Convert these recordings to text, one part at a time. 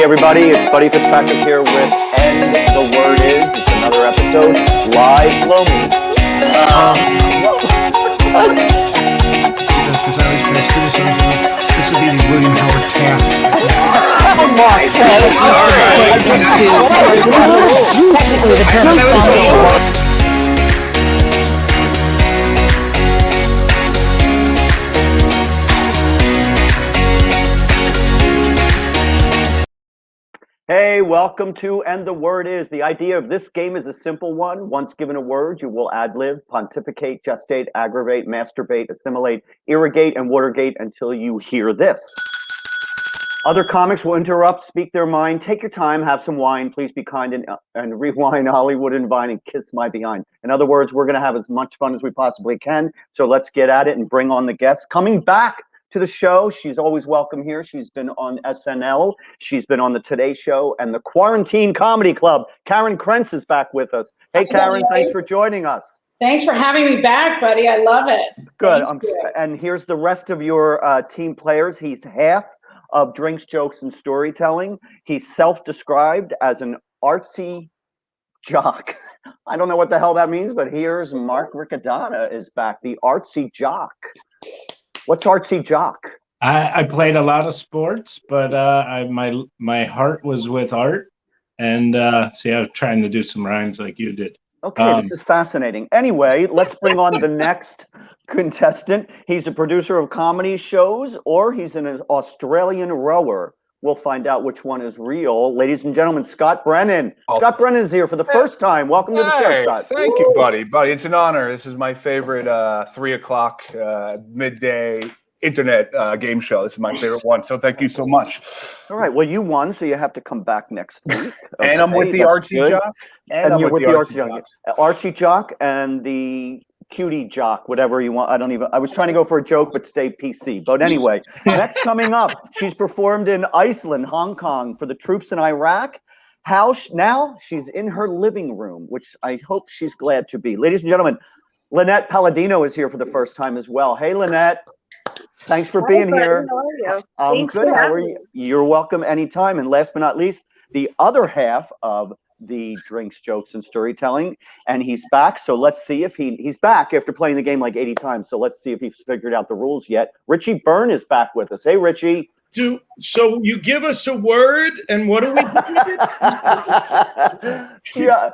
everybody, it's Buddy Fitzpatrick here with And the Word Is. It's another episode, live below me. This would be the William Howard Taft. Oh my God! Hey, welcome to And the Word Is. The idea of this game is a simple one. Once given a word, you will ad-lib, pontificate, gestate, aggravate, masturbate, assimilate, irrigate, and watergate until you hear this. Other comics will interrupt, speak their mind, take your time, have some wine, please be kind, and rewind Hollywood and Vine and kiss my behind. In other words, we're going to have as much fun as we possibly can, so let's get at it and bring on the guests. Coming back to the show, she's always welcome here. She's been on SNL, she's been on the Today Show, and the Quarantine Comedy Club. Karen Krents is back with us. Hey, Karen, thanks for joining us. Thanks for having me back, buddy. I love it. Good. And here's the rest of your team players. He's half of Drinks, Jokes, and Storytelling. He's self-described as an artsy jock. I don't know what the hell that means, but here's Mark Riccadonna is back, the artsy jock. What's artsy jock? I played a lot of sports, but my heart was with art. And I was trying to do some rhymes like you did. Okay, this is fascinating. Anyway, let's bring on the next contestant. He's a producer of comedy shows, or he's an Australian rower. We'll find out which one is real. Ladies and gentlemen, Scott Brennan. Scott Brennan is here for the first time. Welcome to the show, Scott. Thank you, buddy. Buddy, it's an honor. This is my favorite 3 o'clock midday internet game show. This is my favorite one. So thank you so much. All right. Well, you won, so you have to come back next week. Okay, and I'm with the Archie Jock. And you're with the Archie Jock. Archie Jock and the Cutie Jock, whatever you want. I was trying to go for a joke, but stay PC. But anyway, next coming up, she's performed in Iceland, Hong Kong for the troops in Iraq. Now she's in her living room, which I hope she's glad to be. Ladies and gentlemen, Linette Palladino is here for the first time as well. Hey, Linette. Thanks for being here. How are you? I'm good. How are you? You're welcome anytime. And last but not least, the other half of the Drinks, Jokes, and Storytelling, and he's back. So let's see if he's back after playing the game like 80 times. So let's see if he's figured out the rules yet. Richie Byrne is back with us. Hey, Richie. So you give us a word, and what do we do? Yeah.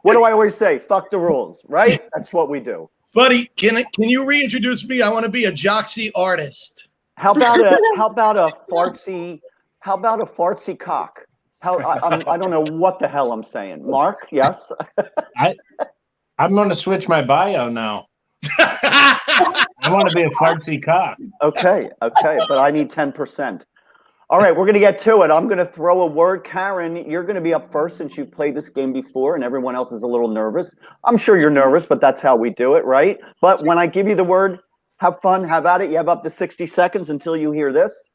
What do I always say? Fuck the rules, right? That's what we do. Buddy, can you reintroduce me? I want to be a jocksy artist. How about a fartsy cock? I don't know what the hell I'm saying. Mark, yes. I'm going to switch my bio now. I want to be a fartsy cock. Okay, but I need 10%. All right, we're going to get to it. I'm going to throw a word. Karen, you're going to be up first since you've played this game before and everyone else is a little nervous. I'm sure you're nervous, but that's how we do it, right? But when I give you the word, have fun, have at it. You have up to 60 seconds until you hear this,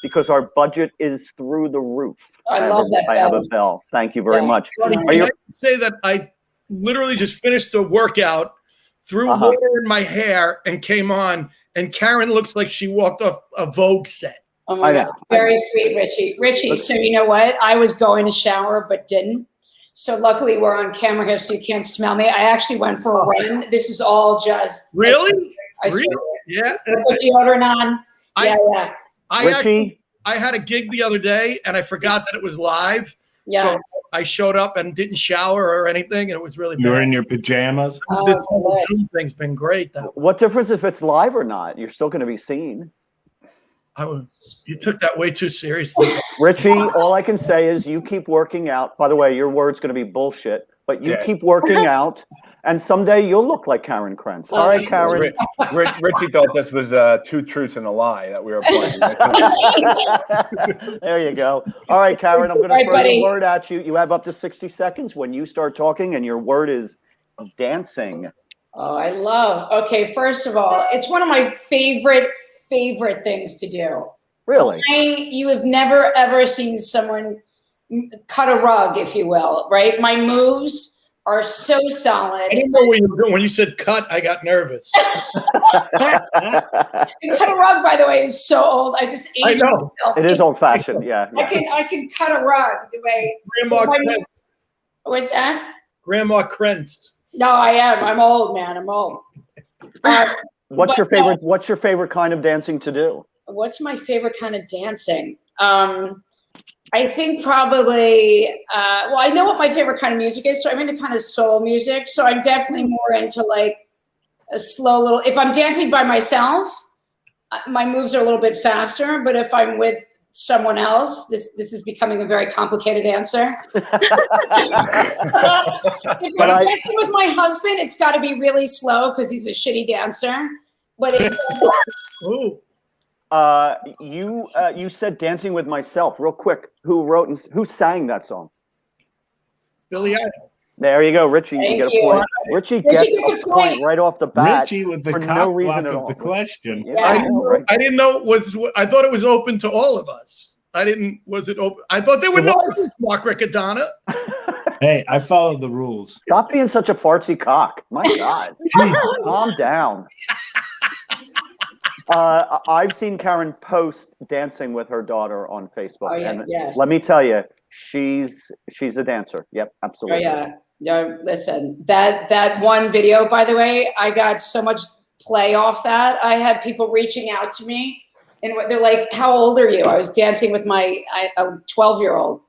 because our budget is through the roof. I love that bell. I have a bell. Thank you very much. Buddy, can I say that I literally just finished a workout, threw water in my hair, and came on, and Karen looks like she walked off a Vogue set. Oh my God. Very sweet, Richie. Richie, so you know what? I was going to shower but didn't. So luckily we're on camera here so you can't smell me. I actually went for a run. This is all just really? Really? Yeah. Put deodorant on. Yeah. I had a gig the other day and I forgot that it was live. Yeah. So I showed up and didn't shower or anything, and it was really bad. You were in your pajamas? This whole Zoom thing's been great, though. What difference if it's live or not? You're still going to be seen. You took that way too seriously. Richie, all I can say is you keep working out. By the way, your word's going to be bullshit, but you keep working out, and someday you'll look like Karen Krents. All right, Karen. Richie thought this was 2 truths and a lie that we were playing. There you go. All right, Karen, I'm going to throw the word at you. You have up to 60 seconds when you start talking, and your word is dancing. Oh, I love. Okay, first of all, it's one of my favorite things to do. Really? You have never ever seen someone cut a rug, if you will, right? My moves are so solid. I didn't know what you were doing. When you said cut, I got nervous. And cut a rug, by the way, is so old. I just aged myself. It is old fashioned. Yeah. I can cut a rug the way. Grandma Krents. What's that? Grandma Krents. No, I am. I'm old, man. I'm old. What's your favorite kind of dancing to do? What's my favorite kind of dancing? I think probably, well, I know what my favorite kind of music is. So I'm into kind of soul music. So I'm definitely more into like a slow little, if I'm dancing by myself, my moves are a little bit faster. But if I'm with someone else, this is becoming a very complicated answer. If I'm dancing with my husband, it's got to be really slow because he's a shitty dancer. But Ooh. You said Dancing with Myself real quick. Who sang that song? Billy Idol. There you go, Richie. Thank you get you. a point. Richie gets a point right off the bat. Richie with the for cock no reason block at of all. the question. Yeah, I know, right? I didn't know I thought it was open to all of us. Was it open? I thought there were no rules, Mark Riccadonna. Hey, I follow the rules. Stop being such a fartsy cock. My God. Calm down. I've seen Karen post dancing with her daughter on Facebook. Oh, yeah, and yes. let me tell you, she's a dancer. Yep, Oh absolutely. yeah. No, listen, that one video, by the way, I got so much play off that. I had people reaching out to me and they're like, how old are you? I was dancing with a 12-year-old.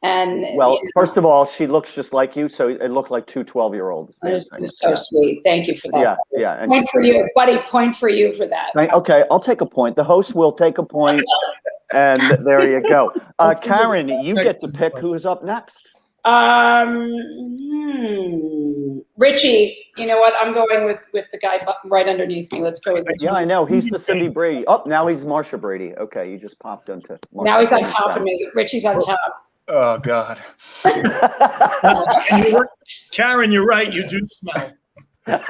And Well, first of all, she looks just like you, so it looked like two 12-year-olds. it's so sweet. Thank you for that. Yeah, yeah. And Point for you, buddy. Point for you for that. okay, I'll take a point. The host will take a point, and there you go. Karen, you get to pick who's up next. Richie, you know what? I'm going with the guy right underneath me. Let's go with Richie. Yeah, I know. He's the Cindy Brady. Oh, now he's Marsha Brady. Okay, you just popped into Marsha. Now he's on Brady's top side. of me. Richie's on top. Oh God. Karen, you're right. You do smell. It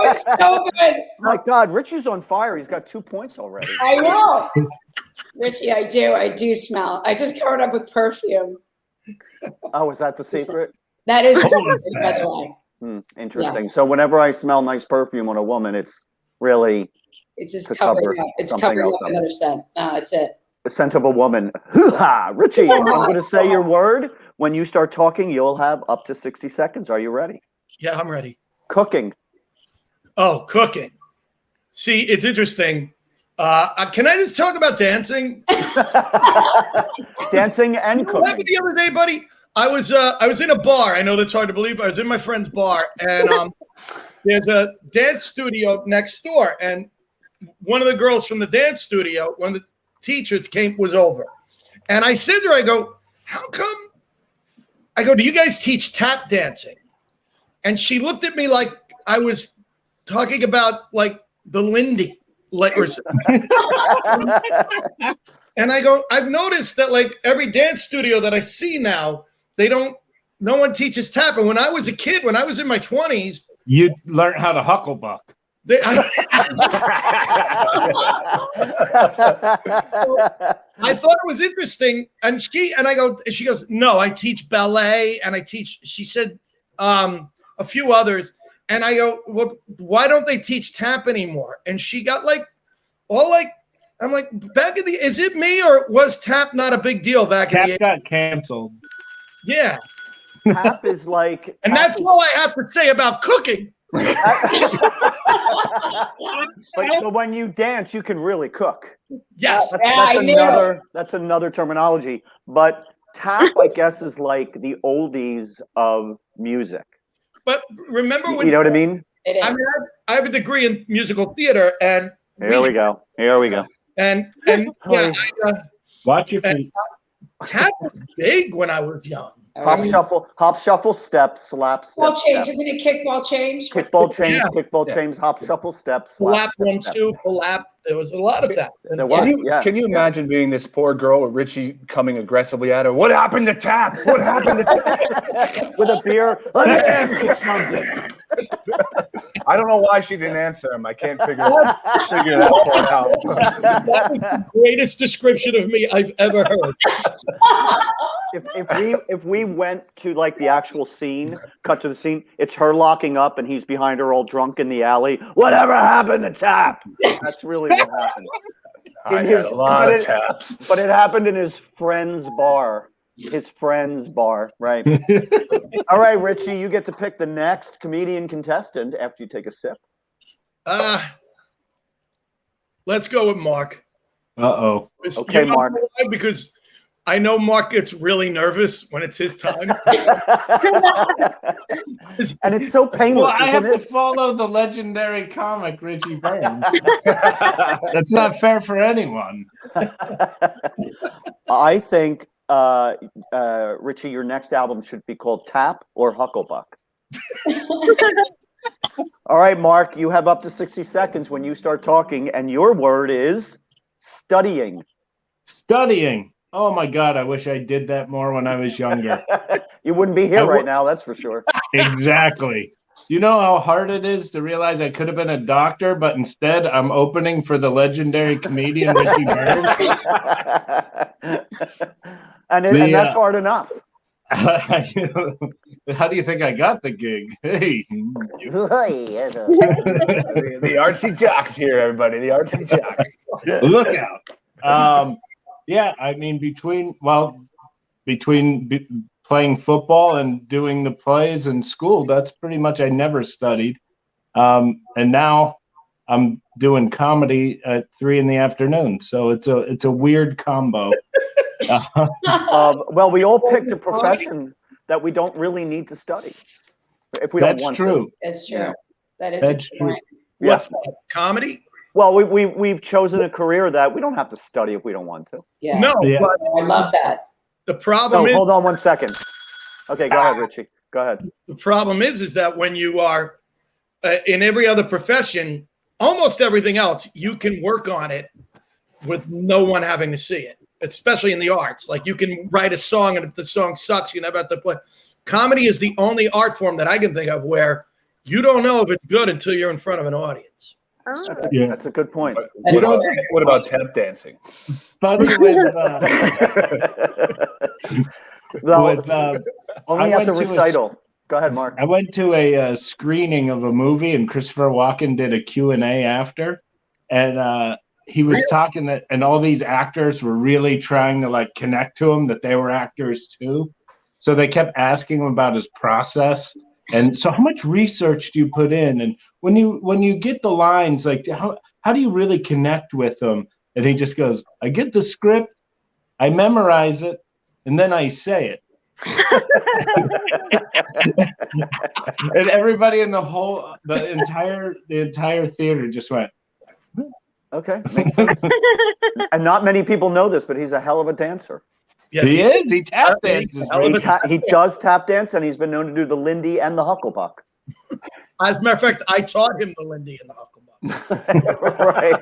was so good. My God, Richie's on fire. He's got 2 points already. I know. Richie, I do smell. I just covered up with perfume. Oh, is that the secret? That is the secret, by the way. Interesting. Yeah. So whenever I smell nice perfume on a woman, it's really it's just covering up. It's covering up another scent. That's it. The scent of a woman. Hoo-ha! Richie, I'm going to say your word. When you start talking, you'll have up to 60 seconds. Are you ready? Yeah, I'm ready. Cooking. Oh, cooking. See, it's interesting. Can I just talk about dancing? Dancing and cooking. What happened the other day, buddy? I was in a bar. I know that's hard to believe. I was in my friend's bar, and there's a dance studio next door. And one of the girls from the dance studio, one of the teachers was over. And I said to her, I go, how come? I go, do you guys teach tap dancing? And she looked at me like I was talking about like the Lindy. And I go, I've noticed that like every dance studio that I see now, no one teaches tap. And when I was a kid, when I was in my 20s, you learned how to hucklebuck. So I thought it was interesting. And she goes, no, I teach ballet and she said a few others. And I go, well, why don't they teach tap anymore? And she got I'm like, back in is it me or was tap not a big deal back in the 80s? Tap got canceled. Yeah. Tap is like. And that's all I have to say about cooking. But when you dance, you can really cook. Yes. That's another terminology. But tap, I guess, is like the oldies of music. But remember when you know what I mean? I have a degree in musical theater, and Here we go. And yeah, watch your feet. Tap was big when I was young. Hop, shuffle, step, slap, step. Ball change, isn't it? Kickball change. Kickball change, hop, shuffle, step, slap. Flap, 1, 2, flap. There was a lot of that. Can you imagine being this poor girl with Richie coming aggressively at her? What happened to tap? What happened to tap? With a beer. Let me ask you something. I don't know why she didn't answer him. I can't figure that part out. That was the greatest description of me I've ever heard. If we went to like the actual scene, cut to the scene, it's her locking up and he's behind her all drunk in the alley. Whatever happened to Tap? That's really what happened. I had a lot of taps. But it happened in his friend's bar. His friend's bar, right? All right, Richie, you get to pick the next comedian contestant after you take a sip. Let's go with Mark. Uh-oh. Okay, Mark. Because I know Mark gets really nervous when it's his time. And it's so painless, Well, I have isn't to it? follow the legendary comic Richie Byrne. That's not fair for anyone. I think, Richie, your next album should be called Tap or Hucklebuck. All right, Mark, you have up to 60 seconds when you start talking, and your word is studying. Studying. Oh my God, I wish I did that more when I was younger. You wouldn't be here right now, that's for sure. Exactly. You know how hard it is to realize I could have been a doctor, but instead I'm opening for the legendary comedian Richie Byrne. And that's hard enough. How do you think I got the gig? Hey. The artsy jocks here, everybody. The artsy jocks. Look out. Yeah, I mean, between playing football and doing the plays in school, that's pretty much, I never studied. And now I'm doing comedy at 3 p.m. So it's a weird combo. Well, we all picked a profession that we don't really need to study if we don't want to. That's true. That is That's true. What's that? Comedy? Well, we've chosen a career that we don't have to study if we don't want to. Yeah. No, Yeah. but I love that. the problem is Hold on 1 second. Okay, go ahead, Richie. Go ahead. the problem is that when you are in every other profession, almost everything else, you can work on it with no one having to see it, especially in the arts. Like you can write a song, and if the song sucks, you never have to play. Comedy is the only art form that I can think of where you don't know if it's good until you're in front of an audience. Yeah. That's a good point. What about tap dancing? Buddy with, Well, with only I at the went to a- recital. Go ahead, Mark. I went to a screening of a movie, and Christopher Walken did a Q&A after, and he was talking that, and all these actors were really trying to like connect to him that they were actors too. So they kept asking him about his process. And so how much research do you put in? And when you get the lines, like how do you really connect with them? And he just goes, I get the script, I memorize it, and then I say it. And everybody in the entire theater just went, Okay, makes sense. And not many people know this, but he's a hell of a dancer. Yes, he is. He tap dances. He does tap dance, and he's been known to do the Lindy and the Hucklebuck. As a matter of fact, I taught him the Lindy and the Hucklebuck. Right.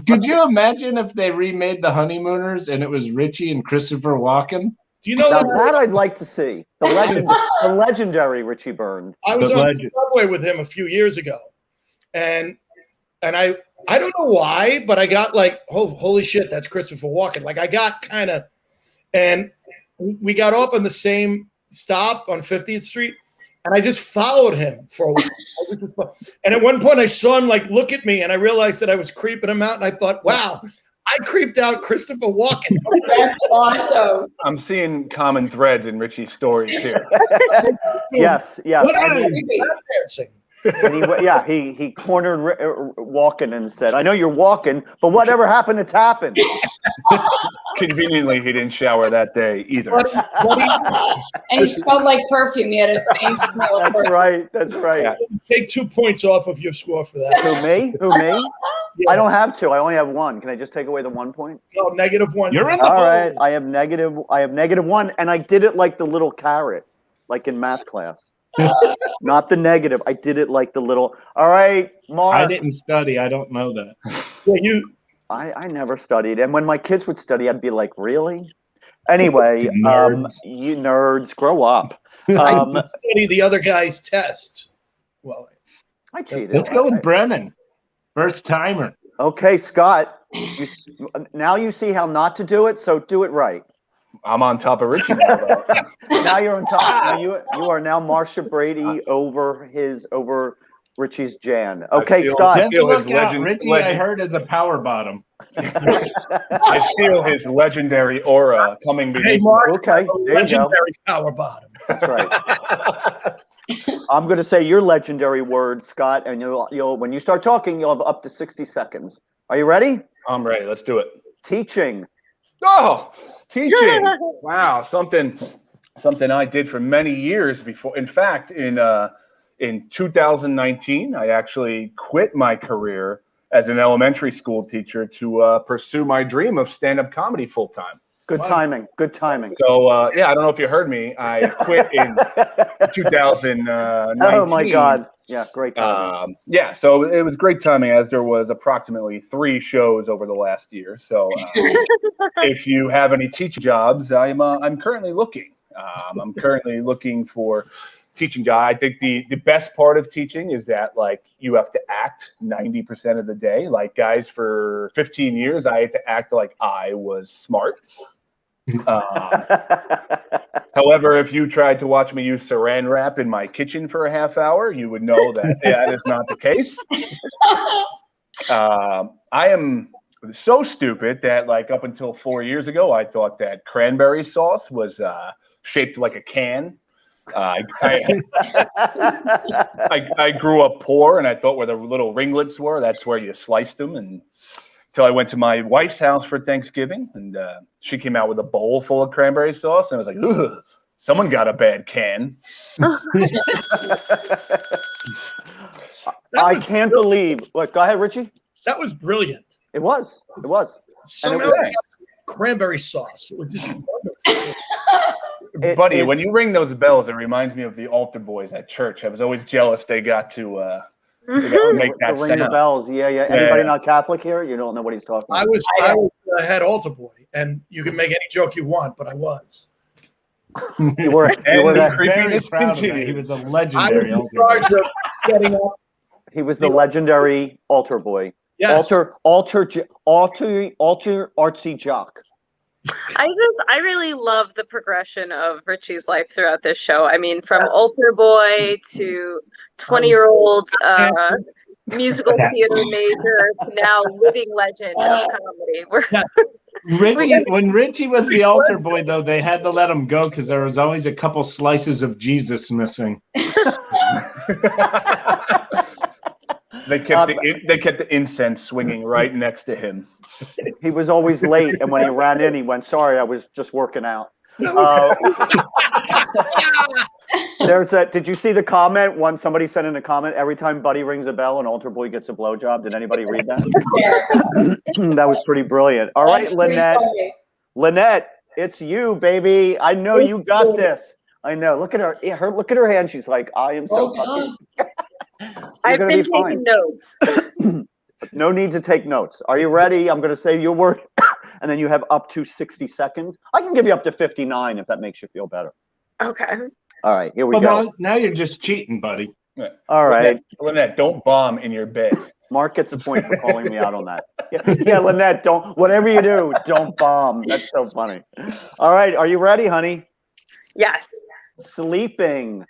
Could you imagine if they remade The Honeymooners and it was Richie and Christopher Walken? Do you know Now, that that I'd like to see. The legendary Richie Byrne. I was The on the legend. subway with him a few years ago, and I don't know why, but I got like, holy shit, that's Christopher Walken. Like I got kind of, and we got off on the same stop on 50th Street, and I just followed him for a while. And at one point I saw him like look at me, and I realized that I was creeping him out, and I thought, wow, I creeped out Christopher Walken. That's awesome. I'm seeing common threads in Richie's stories here. Yes. What And are he- you dancing? And he cornered Walken and said, "I know you're walking, but whatever happened to tapping?" Conveniently, he didn't shower that day either. And he smelled like perfume. He had a faint smell of That's perfume. right. That's right. Yeah. Take 2 points off of your score for that. Who me? Yeah. I don't have two. I only have one. Can I just take away the 1 point? No, -1. You're in the All hole. right. I have -1, and I did it like the little carrot, like in math class. Not the negative. I did it like the little. All right, Mark. I didn't study. I don't know that. Yeah, I never studied, and when my kids would study, I'd be like, "Really?" Anyway, Nerds. you nerds, grow up. I study the other guy's test. Well, I cheated. Let's go with Brennan. First timer. Okay, Scott. Now you see how not to do it, so do it right. I'm on top of Richie now, though. Now you're on top. Now you are now Marsha Brady over Richie's Jan. Okay, Scott. Just feel his look out. legend- Richie, legend- I heard, is a power bottom. I feel his legendary aura coming Hey, beneath. Mark, Okay, there you go. legendary power bottom. That's right. I'm going to say your legendary words, Scott, and you'll when you start talking, you'll have up to 60 seconds. Are you ready? I'm ready. Let's do it. Teaching. Oh, teaching! Wow, something I did for many years before. In fact, in 2019, I actually quit my career as an elementary school teacher to pursue my dream of stand-up comedy full time. Good timing. Good timing. So yeah, I don't know if you heard me. I quit in 2019. Oh my God! Yeah, great timing. Yeah, so it was great timing, as there was approximately 3 shows over the last year. So if you have any teaching jobs, I'm currently looking. I'm currently looking for teaching job. I think the best part of teaching is that like you have to act 90% of the day. Like guys, for 15 years, I had to act like I was smart. However, if you tried to watch me use saran wrap in my kitchen for a half hour, you would know that that is not the case. I am so stupid that like up until 4 years ago, I thought that cranberry sauce was shaped like a can. I grew up poor, and I thought where the little ringlets were, that's where you sliced them. And until I went to my wife's house for Thanksgiving, and she came out with a bowl full of cranberry sauce, and I was like, ugh, someone got a bad can. I can't believe. What? Go ahead, Richie. That was brilliant. It was. It was. Somehow was- cranberry sauce. It was just wonderful. Buddy, when you ring those bells, it reminds me of the altar boys at church. I was always jealous they got to make that Ring the sound. bells. Yeah. Anybody not Catholic here? You don't know what he's talking about. I was the head altar boy, and you can make any joke you want, but I was. You were And that. the Very creepiness proud of that. continued. He was a I was legendary. in charge of setting up. He was the legendary altar boy. Yes. Altar artsy jock. I really love the progression of Richie's life throughout this show. I mean, from altar boy to 20-year-old musical theater major to now living legend of comedy. When Richie was the altar boy, though, they had to let him go because there was always a couple slices of Jesus missing. They kept the incense swinging right next to him. He was always late, and when he ran in, he went, "Sorry, I was just working out." There's that. Did you see the comment? Somebody sent in a comment. Every time Buddy rings a bell, an altar boy gets a blowjob. Did anybody read that? That was pretty brilliant. All right, Linette, it's you, baby. I know you got this. I know. Look at her. Look at her hand. She's like, I am so lucky. I've been taking notes. No need to take notes. Are you ready? I'm going to say your word, and then you have up to 60 seconds. I can give you up to 59 if that makes you feel better. Okay. All right, here we go. Now you're just cheating, buddy. All right. Lynette, don't bomb in your bed. Mark gets a point for calling me out on that. Yeah, Linette, whatever you do, don't bomb. That's so funny. All right, are you ready, honey? Yes. Sleeping.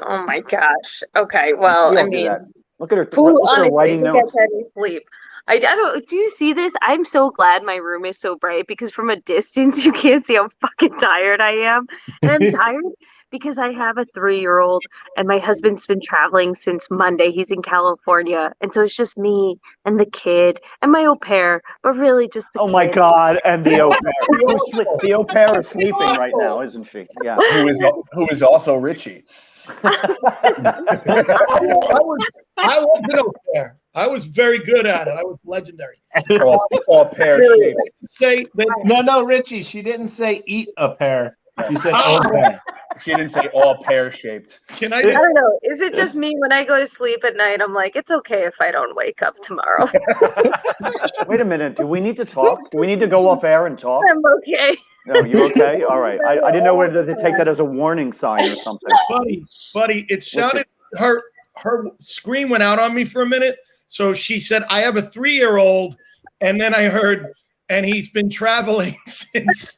Oh my gosh. Okay. Well, I mean, look at her. who Look at her honestly writing notes. gets any sleep? I don't. Do you see this? I'm so glad my room is so bright because from a distance you can't see how fucking tired I am. And I'm tired because I have a 3-year-old and my husband's been traveling since Monday. He's in California, and so it's just me and the kid and my au pair, but really just the kid. My God! And the au pair. The au pair is sleeping right now, isn't she? Yeah. Who is also Richie. I was an au pair. I was very good at it. I was legendary. All pear shaped. No, Richie. She didn't say eat a pear. She said au pair. She didn't say all pear shaped. I don't know. Is it just me when I go to sleep at night? I'm like, it's okay if I don't wake up tomorrow. Wait a minute. Do we need to talk? Do we need to go off air and talk? I'm okay. No, you okay? All right. I didn't know whether to take that as a warning sign or something. Buddy, it sounded her her screen went out on me for a minute. So she said, I have a 3-year-old. And then I heard, and he's been traveling since.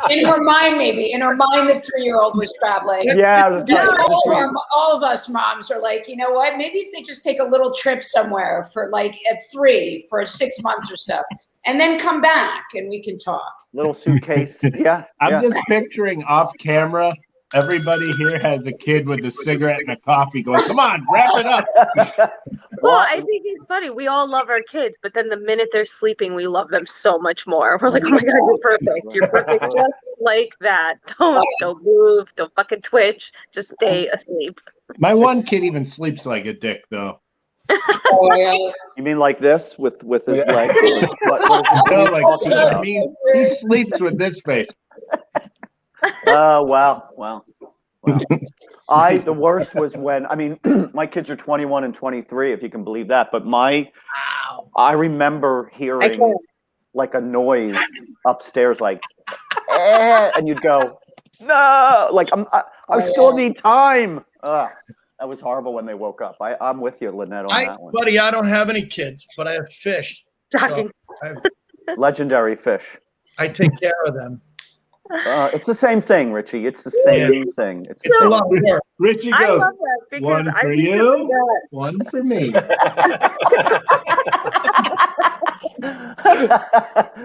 In her mind, maybe. In her mind, the 3-year-old was traveling. Yeah. That's Now right. all of us moms are like, you know what? Maybe if they just take a little trip somewhere for like at 3 for 6 months or so, and then come back and we can talk. Little suitcase. Yeah. I'm just picturing off camera. Everybody here has a kid with a cigarette and a coffee going, come on, wrap it up. Well, I think it's funny. We all love our kids, but then the minute they're sleeping, we love them so much more. We're like, oh my God, you're perfect. You're perfect just like that. Don't move. Don't fucking twitch. Just stay asleep. My one kid even sleeps like a dick, though. Oh, yeah. You mean like this with his leg? What is No, he talking I about? mean, he sleeps with this face. Oh, wow. The worst was when, I mean, my kids are 21 and 23, if you can believe that. But I remember hearing like a noise upstairs, like, and you'd go, no, like I still need time. That was horrible when they woke up. I'm with you, Linette, on that one. Buddy, I don't have any kids, but I have fish. So Legendary fish. I take care of them. It's the same thing, Richie. It's the same thing. It's the It's a same. lot of work. Richie I goes, love that because one I for recently you, got one for me.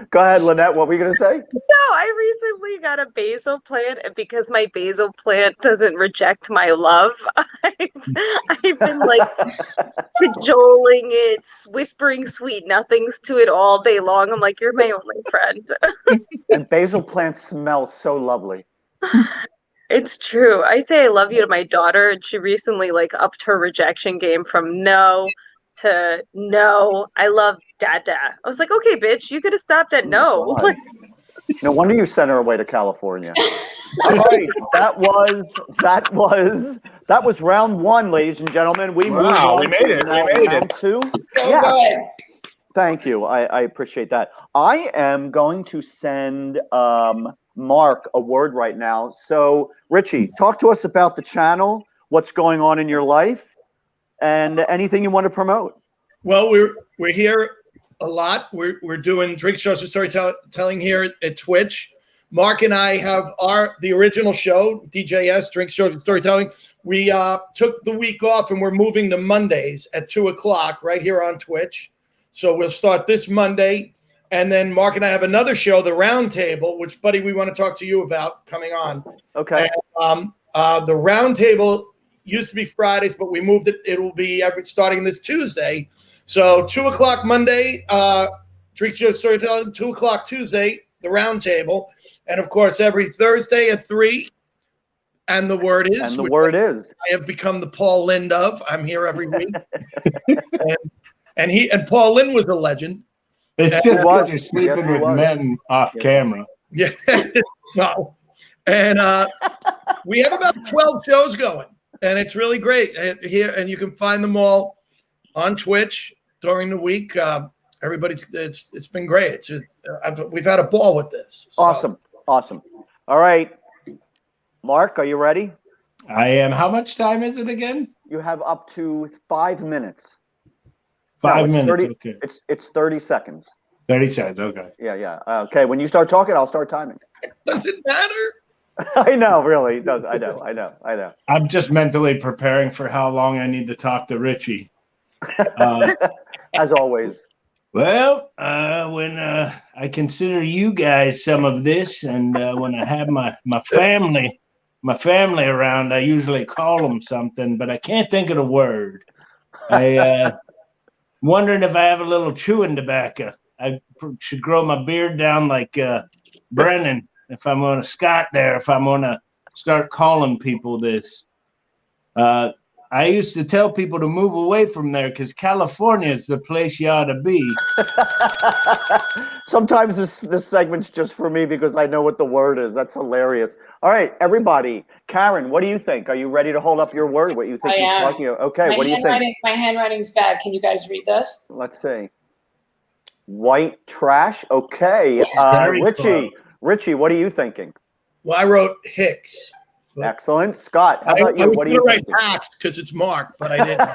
Go ahead, Linette. What were you going to say? No, I recently got a basil plant, and because my basil plant doesn't reject my love, I've been like cajoling it, whispering sweet nothings to it all day long. I'm like, you're my only friend. And basil plants smell so lovely. It's true. I say I love you to my daughter, and she recently like upped her rejection game from no to no. I love dada. I was like, okay, bitch, you could have stopped at no. God. No wonder you sent her away to California. All right, that was round 1, ladies and gentlemen. We moved on. We made it. Round 2. So Yes. good. Thank you. I appreciate that. I am going to send Mark a word right now. So, Richie, talk to us about the channel, what's going on in your life, and anything you want to promote. Well, we're here a lot. We're doing Drink Shows and Storytelling here at Twitch. Mark and I have the original show, DJS, Drink Shows and Storytelling. We took the week off and we're moving to Mondays at 2:00 right here on Twitch. So we'll start this Monday. And then Mark and I have another show, The Round Table, which, Buddy, we want to talk to you about coming on. Okay. And, the Round Table used to be Fridays, but we moved it. It will be starting this Tuesday. So 2:00 Monday, Drink Show Storytelling, 2:00 Tuesday, The Round Table. And, of course, every Thursday at 3. And the word is. And the word is. I have become the Paul Lynde of. I'm here every week. and Paul Lynde was a legend. It's Yes, just it was. because you're sleeping Yes, it with was. men off camera. Yeah. Wow. And we have about 12 shows going, and it's really great here. And you can find them all on Twitch during the week. It's been great. We've had a ball with this. So. Awesome. All right, Mark, are you ready? I am. How much time is it again? You have up to 5 minutes. 5 it's minutes. 30, Okay. It's 30 seconds. 30 seconds. Okay. Yeah. Okay, when you start talking, I'll start timing. Does it matter? I know, really. It does. I know. I'm just mentally preparing for how long I need to talk to Richie. As always. Well, when I consider you guys some of this, and when I have my family around, I usually call them something, but I can't think of the word. I wondering if I have a little chewing tobacco. I should grow my beard down like Brennan. If I'm going to Scott there, if I'm going to start calling people this. I used to tell people to move away from there because California is the place you ought to be. Sometimes this segment's just for me because I know what the word is. That's hilarious. All right, everybody. Karen, what do you think? Are you ready to hold up your word? What you think I he's am. talking about? Okay, what do you think? My handwriting's bad. Can you guys read this? Let's see. White trash. Okay. Very Richie, what are you thinking? Well, I wrote Hicks. Excellent. Scott, how about I you? was What do going you to write think? hacks because it's Mark, but I didn't.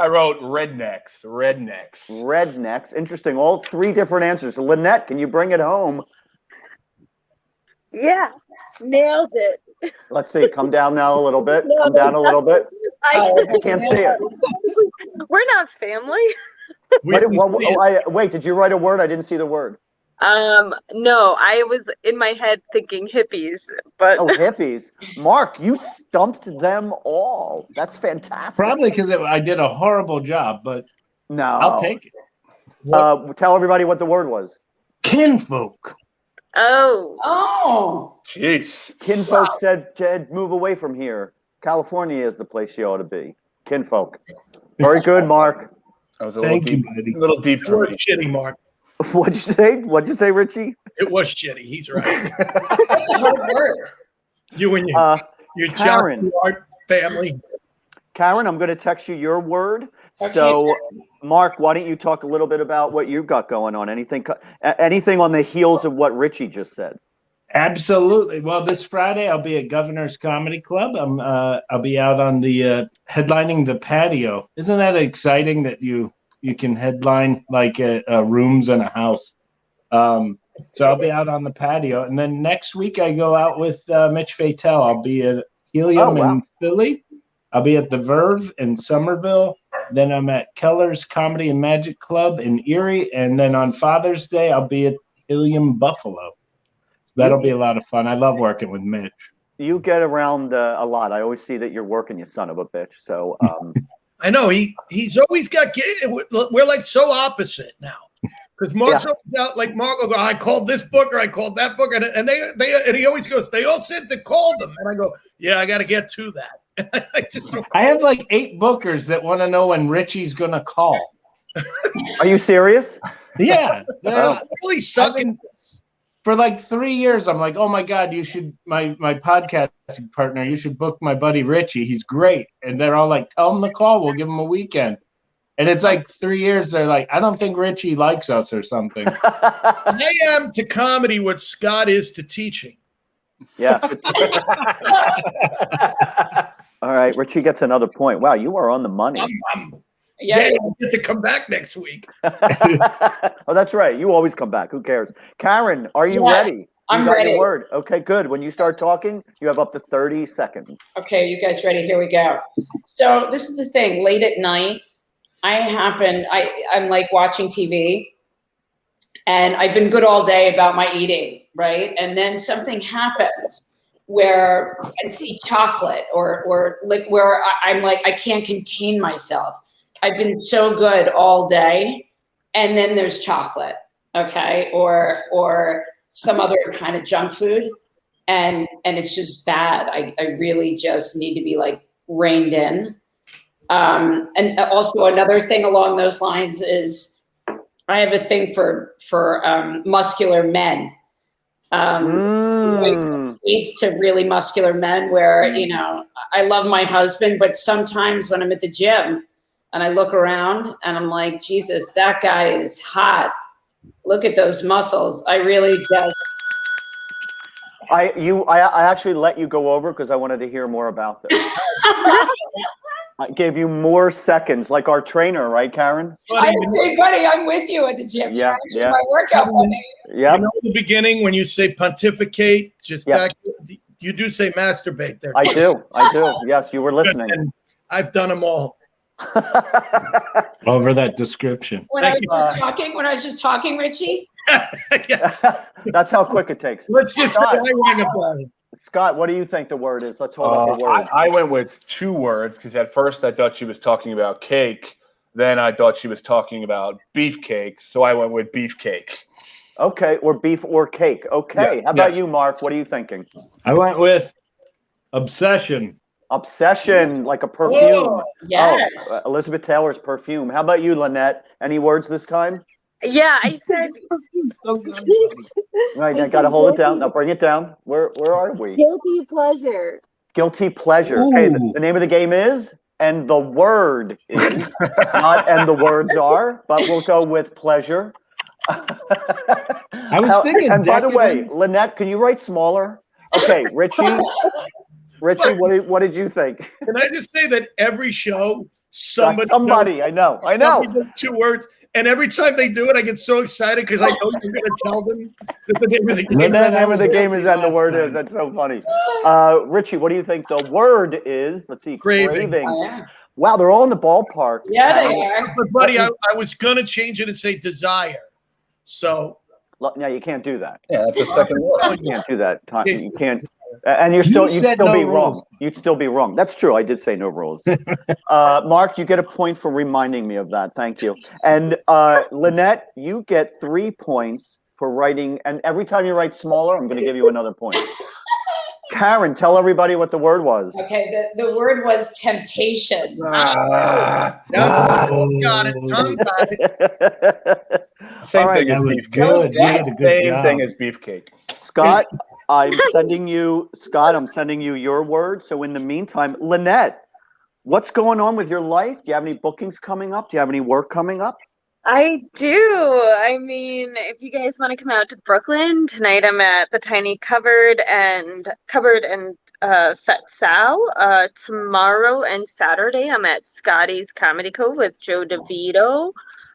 I wrote rednecks. Rednecks. Interesting. All three different answers. Linette, can you bring it home? Yeah, nailed it. Let's see. Come down now a little bit. Come down a little bit. I can't see it. We're not family. Wait, did you write a word? I didn't see the word. No, I was in my head thinking hippies, but Oh, hippies. Mark, you stumped them all. That's fantastic. Probably because I did a horrible job, but No. I'll take it. Tell everybody what the word was. Kinfolk. Oh. Jeez. Kinfolk said, Jed, move away from here. California is the place you ought to be. Kinfolk. Very good, Mark. That was a Thank you, buddy. little deep It for was me. shitty, Mark. What'd you say? What'd you say, Richie? It was shitty. He's right. That's a hard word. You and your Karen. John family. Karen, I'm going to text you your word. Okay. So, Mark, why don't you talk a little bit about what you've got going on? Anything on the heels of what Richie just said? Absolutely. Well, this Friday I'll be at Governor's Comedy Club. I'll be out on the headlining the patio. Isn't that exciting that you can headline like rooms in a house? So I'll be out on the patio, and then next week I go out with Mitch Fatel. I'll be at Helium in Philly. I'll be at the Verve in Somerville. Then I'm at Keller's Comedy and Magic Club in Erie, and then on Father's Day I'll be at Helium Buffalo. So that'll be a lot of fun. I love working with Mitch. You get around a lot. I always see that you're working, you son of a bitch. So, I know he's always got. We're like so opposite now, because Mark's always out. Like Mark will go, I called this book or I called that book, and he always goes, they all said to call them, and I go, yeah, I got to get to that. I have like 8 bookers that want to know when Richie's gonna call. are you serious? Yeah, I'm really sucking this. for like 3 years. I'm like, oh my God, you should my podcasting partner. You should book my buddy Richie. He's great. And they're all like, tell him to call. We'll give him a weekend. And it's like 3 years. They're like, I don't think Richie likes us or something. I am to comedy what Scott is to teaching. Yeah. All right, Richie gets another point. Wow, you are on the money. Yeah. I get to come back next week. Oh, that's right. You always come back. Who cares? Karen, are you Yes, ready? I'm you got ready. Your word. Okay, good. When you start talking, you have up to 30 seconds. Okay, you guys ready? Here we go. So this is the thing. Late at night, I'm like watching TV, and I've been good all day about my eating, right? And then something happens where I see chocolate or like where I'm like, I can't contain myself. I've been so good all day, and then there's chocolate, okay, or some other kind of junk food, and it's just bad. I really just need to be like reined in. And also another thing along those lines is I have a thing for muscular men. Leads to really muscular men where, you know, I love my husband, but sometimes when I'm at the gym and I look around and I'm like, Jesus, that guy is hot. Look at those muscles. I really just. I actually let you go over because I wanted to hear more about this. I gave you more seconds, like our trainer, right, Karen? I say, buddy, I'm with you at the gym. Yeah, You're my workout buddy. Yeah. You know, in the beginning when you say pontificate, you do say masturbate there. I do. Yes, you were listening. And I've done them all. Over that description. When I was just talking, Richie. Yes. That's how quick it takes. Let's just say Scott. I rang a bell. Scott, what do you think the word is? Let's hold up the word. I went with 2 words because at first I thought she was talking about cake. Then I thought she was talking about beefcake. So I went with beefcake. Okay, or beef or cake. Okay. How about you, Mark? What are you thinking? I went with obsession. Obsession, like a perfume. Whoa. Yes. Oh, Elizabeth Taylor's perfume. How about you, Linette? Any words this time? yeah, I said Right, I got to hold it down. Now bring it down. Where are we? guilty pleasure. Guilty pleasure. Okay, the name of the game is, and the word is, not and the words are, but we'll go with pleasure. I was thinking and by the way, decadent. Linette, can you write smaller? Okay, Richie, what did you think? Can I just say that every show, somebody I know. somebody does 2 words, and every time they do it, I get so excited because I know you're going to tell them that the name of the game. The name of the game is and the word is. That's so funny. Richie, what do you think the word is? Let's see. Cravings. Oh, yeah. Wow, they're all in the ballpark. Yeah, they are. But buddy, I was going to change it and say desire. So No, you can't do that. Yeah, that's the second word. You can't do that. You can't. And you'd still be wrong. You'd still be wrong. That's true. I did say no rules. Mark, you get a point for reminding me of that. Thank you. And Linette, you get 3 points for writing. And every time you write smaller, I'm going to give you another point. Karen, tell everybody what the word was. Okay, the word was temptation. got it. Tom got it. Same right, thing as that was beefcake. good. You did a good Same job. thing as beefcake. Scott, I'm sending you your word. So in the meantime, Linette, what's going on with your life? Do you have any bookings coming up? Do you have any work coming up? I do. I mean, if you guys want to come out to Brooklyn tonight, I'm at the Tiny Cupboard and Fet Sal. Tomorrow and Saturday, I'm at Scotty's Comedy Cove with Joe DeVito.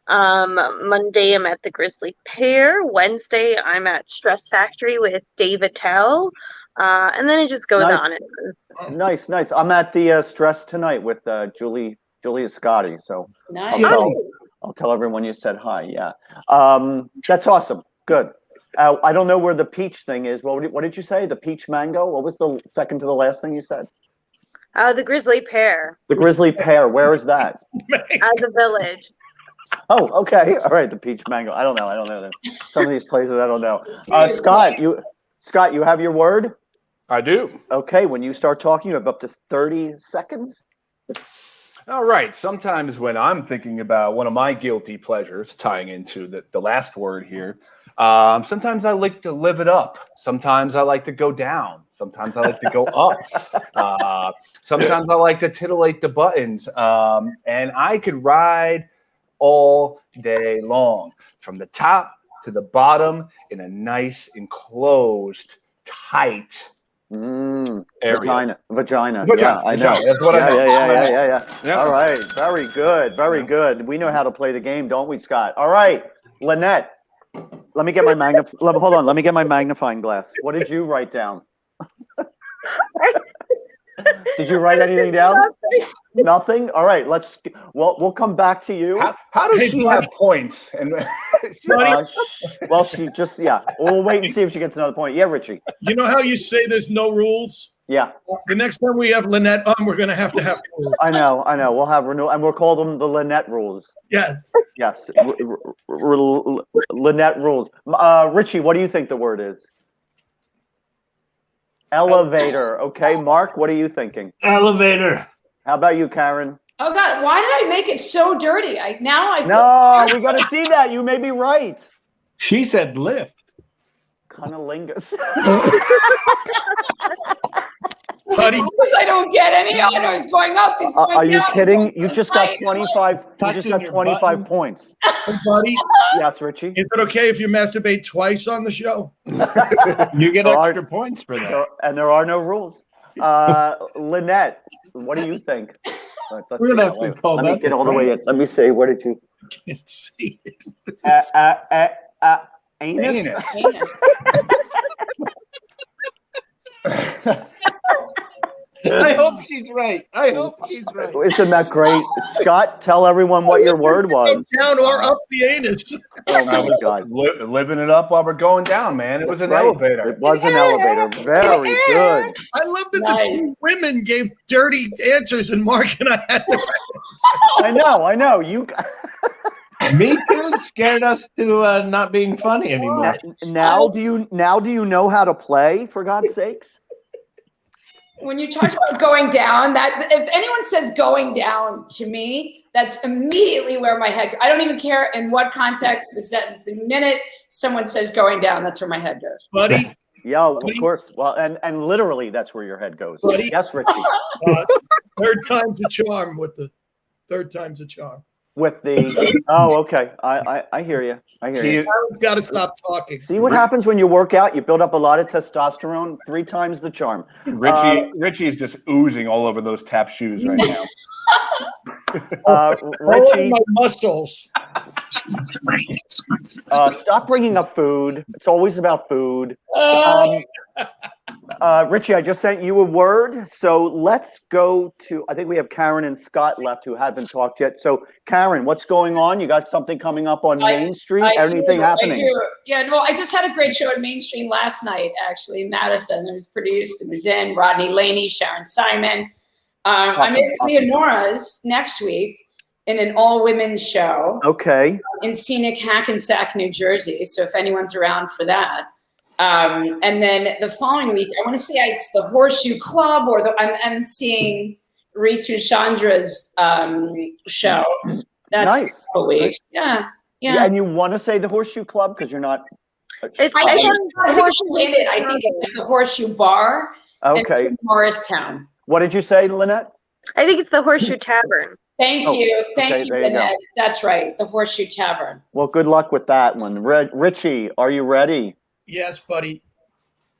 Monday, I'm at the Grizzly Pear. Wednesday, I'm at Stress Factory with Dave Attell. And then it just goes Nice. on. Nice. I'm at the Stress tonight with Julia Scotti. So Nice. I'll tell everyone you said hi. Yeah. That's awesome. Good. I don't know where the peach thing is. What did you say? The peach mango? What was the second to the last thing you said? The Grizzly Pear. The Grizzly Pear. Where is that? The Village. Oh, okay. All right. The peach mango. I don't know. Some of these places I don't know. Scott, you have your word? I do. Okay. When you start talking, you have up to 30 seconds. All right. Sometimes when I'm thinking about one of my guilty pleasures, tying into the last word here, sometimes I like to live it up. Sometimes I like to go down. Sometimes I like to go up. Sometimes I like to titillate the buttons. And I could ride all day long, from the top to the bottom, in a nice, enclosed, tight area. Vagina. Yeah, I know. That's what I meant. Yeah. All right. Very good. We know how to play the game, don't we, Scott? All right, Linette. Let me get my hold on. Let me get my magnifying glass. What did you write down? Did you write anything down? Nothing. All right. We'll come back to you. How does she have points? And well, she just We'll wait and see if she gets another point. Yeah, Richie. You know how you say there's no rules? Yeah. The next time we have Linette on, we're going to have rules. I know. We'll have renewal, and we'll call them the Linette rules. Yes. Linette rules. Richie, what do you think the word is? Elevator. Okay, Mark, what are you thinking? Elevator. How about you, Karen? Oh God, why did I make it so dirty? I feel No, we got to see that. You may be right. She said lift. Cunnilingus. Buddy, because I don't get any. I know he's going up. He's going Are you down, kidding? he's You going just got right. 25. You just Touching got your 25 button. points. buddy, Yes, Richie. is it okay if you masturbate twice on the show? You get There are- extra points for that. And there are no rules. Linette, what do you think? Let's We're see gonna that. have to call Let me that get the all the way in. Let me see. What did you? Can't see it. Anus? Anus. I hope she's right. Isn't that great? Scott, tell everyone what your word was. Down or up the anus. Oh I my was God. living it up while we're going down, man. It was an Right. elevator. It was an elevator. Very good. I love that Nice. the two women gave dirty answers and Mark and I had to. I know. You Me too. Scared us to not being funny anymore. now do you know how to play, for God's sakes? When you talk about going down, that if anyone says going down to me, that's immediately where my head. I don't even care in what context of the sentence. The minute someone says going down, that's where my head goes. Buddy, Yeah, of course. Well, and literally that's where your head goes. Buddy. Yes, Richie. third time's a charm with the third time's a charm. with the. Oh, okay. I hear you. I hear you. I've got to stop talking. See what happens when you work out? You build up a lot of testosterone, 3 times the charm. Richie is just oozing all over those tap shoes right now. Richie, my muscles. Stop bringing up food. It's always about food. Richie, I just sent you a word. So let's go to, I think we have Karen and Scott left who haven't talked yet. So Karen, what's going on? You got something coming up on Main Street? Anything happening? Yeah, no, I just had a great show at Main Street last night, actually, in Madison. It was produced, it was in Rodney Laney, Sharon Simon. I'm in Leonora's next week in an all-women's show. Okay. In scenic Hackensack, New Jersey. So if anyone's around for that. And then the following week, I want to say it's the Horseshoe Club, or I'm seeing Ritu Chandra's show. That's nice. A week. Yeah. And you want to say the Horseshoe Club because you're not. I think it's not Horseshoe in it. I think it's the Horseshoe Bar. Okay. In Morristown. What did you say, Linette? I think it's the Horseshoe Tavern. Thank you, Linette. You That's right, the Horseshoe Tavern. Well, good luck with that one. Richie, are you ready? Yes, buddy.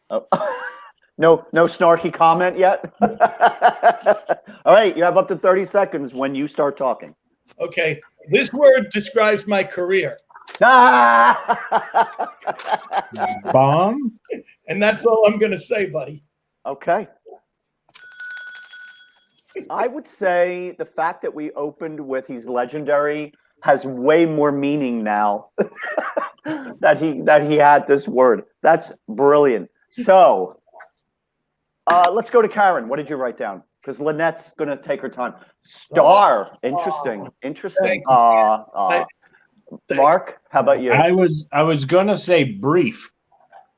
Oh. No snarky comment yet? All right, you have up to 30 seconds when you start talking. Okay, this word describes my career. Bomb? And that's all I'm going to say, buddy. Okay. I would say the fact that we opened with he's legendary has way more meaning now that he had this word. That's brilliant. So let's go to Karen. What did you write down? Because Lynette's going to take her time. Star. Interesting. Mark, how about you? I was going to say brief.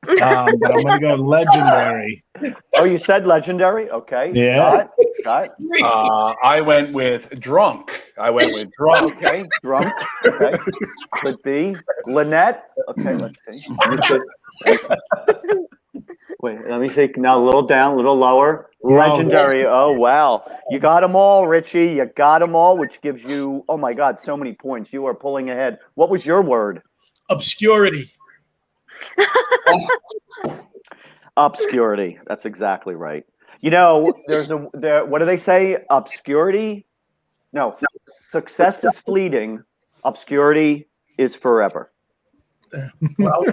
But I'm going to go legendary. Oh, you said legendary? Okay. Yeah. Scott? I went with drunk. Okay. Drunk. Okay. Could be. Lynette? Okay, let's see. Wait, let me think. Now a little down, a little lower. Legendary. Oh, wow. You got them all, Richie. You got them all, which gives you, oh my God, so many points. You are pulling ahead. What was your word? Obscurity. Obscurity. That's exactly right. You know, what do they say? Obscurity? No. Success is fleeting. Obscurity is forever. Well,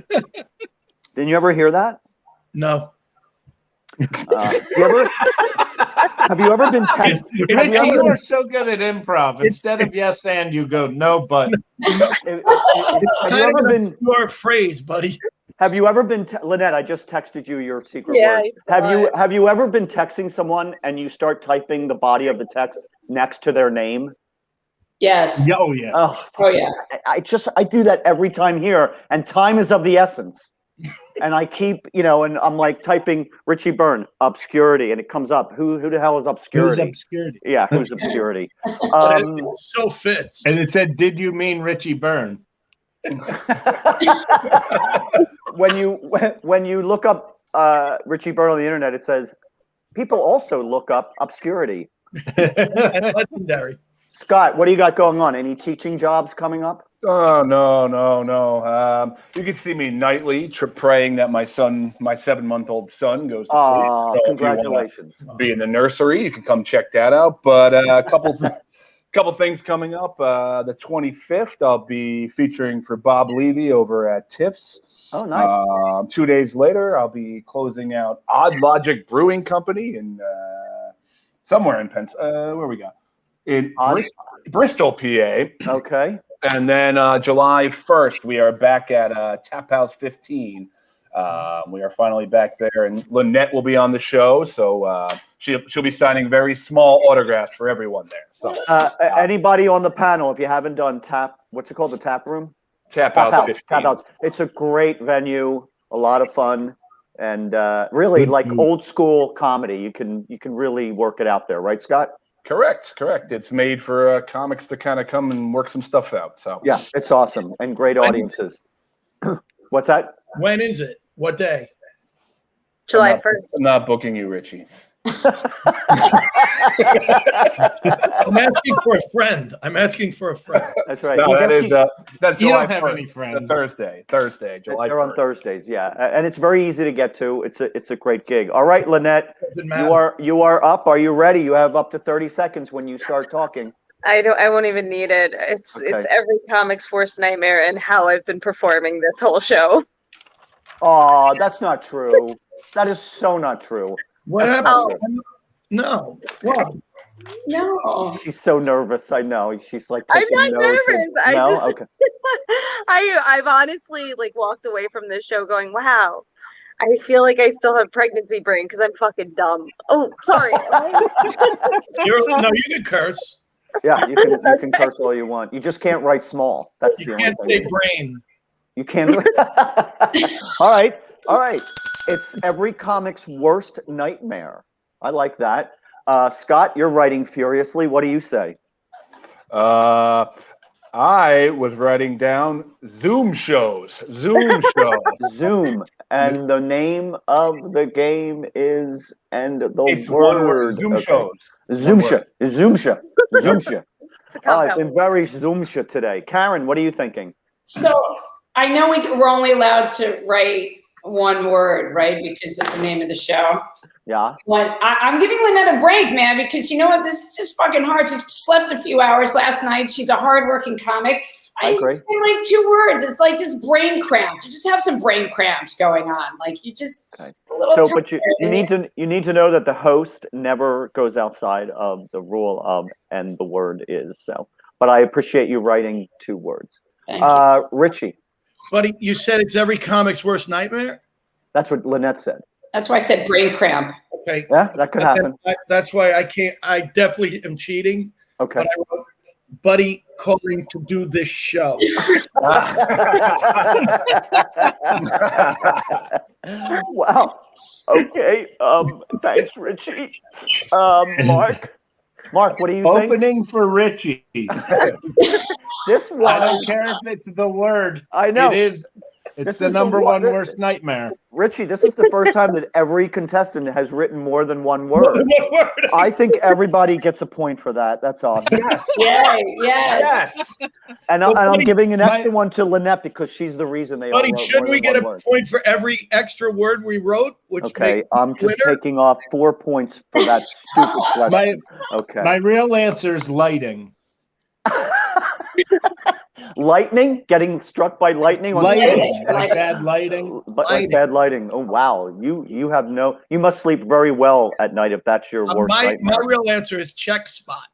didn't you ever hear that? No. Have you ever been texted? Richie, you are so good at improv. Instead of yes and, you go no but. Have you ever been your phrase, buddy? Have you ever been Lynette? I just texted you your secret word. Have you ever been texting someone and you start typing the body of the text next to their name? Yes. Oh yeah. Oh yeah. I do that every time here, and time is of the essence. And I keep, and I'm like typing Richie Byrne, obscurity, and it comes up. Who the hell is obscurity? Who's obscurity? Yeah, who's obscurity? It so fits. And it said, "Did you mean Richie Byrne?" When you look up Richie Byrne on the internet, it says people also look up obscurity. Legendary. Scott, what do you got going on? Any teaching jobs coming up? Oh, no. You can see me nightly praying that my 7-month-old son goes to sleep. So congratulations. If you be in the nursery, you can come check that out. But a couple things coming up. The 25th, I'll be featuring for Bob Levy over at Tiff's. Oh, nice. 2 days later, I'll be closing out Odd Logic Brewing Company in somewhere in where we go? In Bristol, PA. Okay. And then July 1st, we are back at Tap House 15. We are finally back there, and Linette will be on the show, so she'll be signing very small autographs for everyone there. So, anybody on the panel, if you haven't done what's it called, the Tap Room? Tap House 15. Tap House. It's a great venue, a lot of fun, and really like old school comedy. You can really work it out there, right, Scott? Correct. It's made for comics to kind of come and work some stuff out. So yeah, it's awesome and great audiences. What's that? When is it? What day? July 1st. I'm not booking you, Richie. I'm asking for a friend. That's right. No, He's that asking- is that's You July don't have 1st, any friends. Thursday, July They're on 1st. Thursdays, yeah, and it's very easy to get to. It's a great gig. All right, Linette, Doesn't matter. you are up. Are you ready? You have up to 30 seconds when you start talking. I won't even need it. It's Okay. every comic's worst nightmare and how I've been performing this whole show. Oh, that's not true. That is so not true. What That's happened? not true. No. What? No. She's so nervous. I know. She's like I'm taking not notes. nervous. I No? just Okay. I've honestly like walked away from this show going, wow, I feel like I still have pregnancy brain because I'm fucking dumb. Oh, sorry. No, you can curse. Yeah, you can curse all you want. You just can't write small. That's the You only can't thing. say brain. You can't. All right. It's every comic's worst nightmare. I like that. Scott, you're writing furiously. What do you say? I was writing down Zoom shows. Zoom show. Zoom. And the name of the game is, and the It's one word. Zoom Okay. shows. Zoomsha. Zoomsha. Zoomsha. It's a I've compound. been very Zoomsha today. Karen, what are you thinking? So I know we're only allowed to write one word, right? Because of the name of the show. Yeah. But I'm giving Linette a break, man, because you know what? This is just fucking hard. She slept a few hours last night. She's a hardworking comic. I agree. just say like 2 words. It's like just brain cramps. You just have some brain cramps going on. Like you just Okay. a little So, but you need to know that the host never goes outside of the rule of and the word is. So, but I appreciate you writing 2 words. Thank you. Richie, Buddy, you said it's every comic's worst nightmare? that's what Linette said. That's why I said brain cramp. Okay. Yeah, that could happen. That's why I can't. I definitely am cheating. Okay. But I wrote Buddy calling to do this show. Wow. Okay. Thanks, Richie. Mark, what do you think? Opening for Richie. This I one. don't care if it's the word. I know. It is. It's This the is the number one- one worst nightmare. Richie, this is the first time that every contestant has written more than one word. I think everybody gets a point for that. That's awesome. Yay, yes. Yes. And Well, I'm Buddy, giving an extra one to Linette because she's the reason they all Buddy, wrote shouldn't more we than get a one word. point for every extra word we wrote? Which Okay, makes I'm just winner? taking off 4 points for that stupid question. Okay. My real answer is lighting. Lightning? Getting struck by lightning on Lighting, stage? like bad lighting. Like Lighting. bad lighting. Oh wow, you have no. You must sleep very well at night if that's your worst my nightmare. real answer is check spot.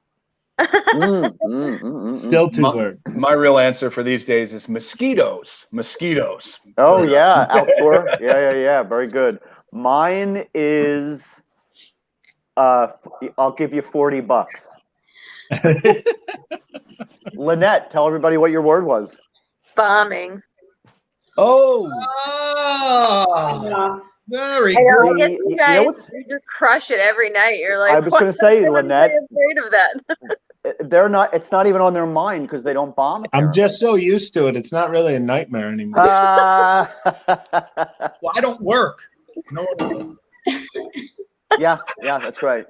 Still 2 words. My real answer for these days is mosquitoes. Mosquitoes. Oh yeah, outdoor. Yeah. Very good. Mine is. I'll give you $40. Linette, tell everybody what your word was. Bombing. Oh, Oh, very I know, good. I guess You you know guys what's- you just crush it every night. You're like, I was "Why gonna is say, everybody Linette- afraid of that?" They're not. It's not even on their mind because they don't bomb. I'm just so used to it. It's not really a nightmare anymore. Well, Well, I don't work. No, yeah, that's right.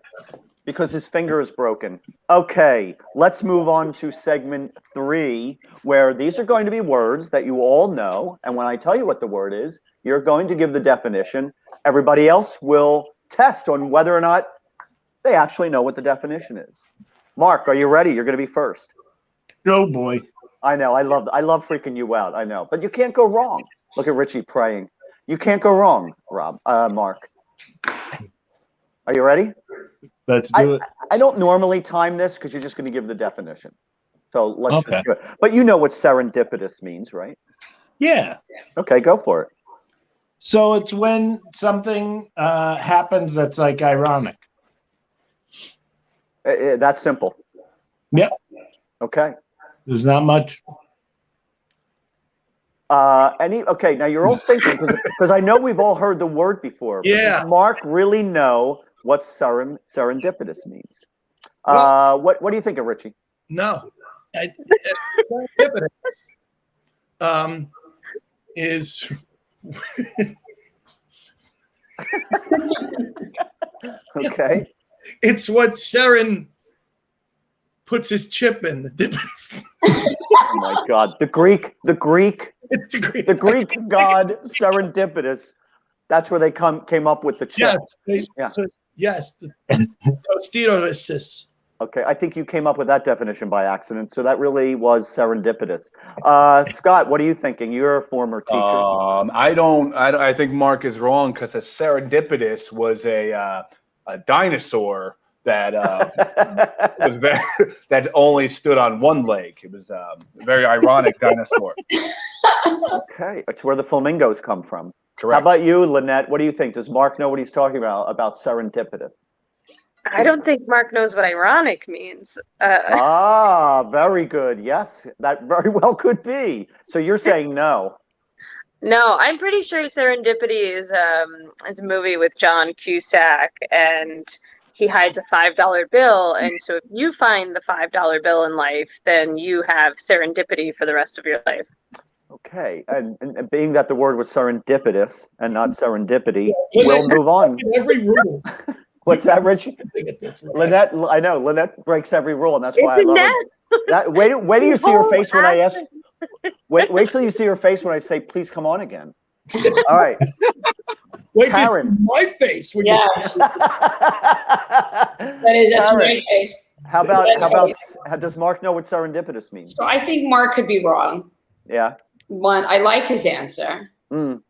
Because his finger is broken. Okay, let's move on to segment 3, where these are going to be words that you all know. And when I tell you what the word is, you're going to give the definition. Everybody else will test on whether or not they actually know what the definition is. Mark, are you ready? You're going to be first. Oh boy. I know. I love freaking you out. I know. But you can't go wrong. Look at Richie praying. You can't go wrong, Mark. Are you ready? Let's do it. I don't normally time this because you're just going to give the definition. So let's Okay. just do it. But you know what serendipitous means, right? Yeah. Okay, go for it. So it's when something happens that's like ironic. That's simple. Yep. Okay. There's not much. Okay, now you're all thinking because I know we've all heard the word before. but Yeah. Does Mark really know what serendipitous means? Well- What do you think of Richie? no. Is Okay. It's what Seren puts his chip in. The dipitous. Oh my God. The Greek. It's the Greek. The Greek god serendipitous. That's where they came up with the chip. Yes. The Tostitos. Okay, I think you came up with that definition by accident, so that really was serendipitous. Scott, what are you thinking? You're a former teacher. I think Mark is wrong because a serendipitous was a dinosaur that that only stood on one leg. It was a very ironic dinosaur. Okay, it's where the flamingos come from. Correct. How about you, Linette? What do you think? Does Mark know what he's talking about serendipitous? I don't think Mark knows what ironic means. Very good. Yes, that very well could be. So you're saying no. No, I'm pretty sure Serendipity is a movie with John Cusack, and he hides a $5 bill. And so if you find the $5 bill in life, then you have serendipity for the rest of your life. Okay, and being that the word was serendipitous and not serendipity, we'll move on. Every rule. What's that, Richie? Linette, I know Linette breaks every rule, and that's why I love it. Wait till you see her face when I ask. Wait till you see her face when I say, "Please come on again." All right. Wait, Karen. my face. When Yeah. That's Karen, my face. How does Mark know what serendipitous means? So I think Mark could be wrong. Yeah. One, I like his answer. Mm.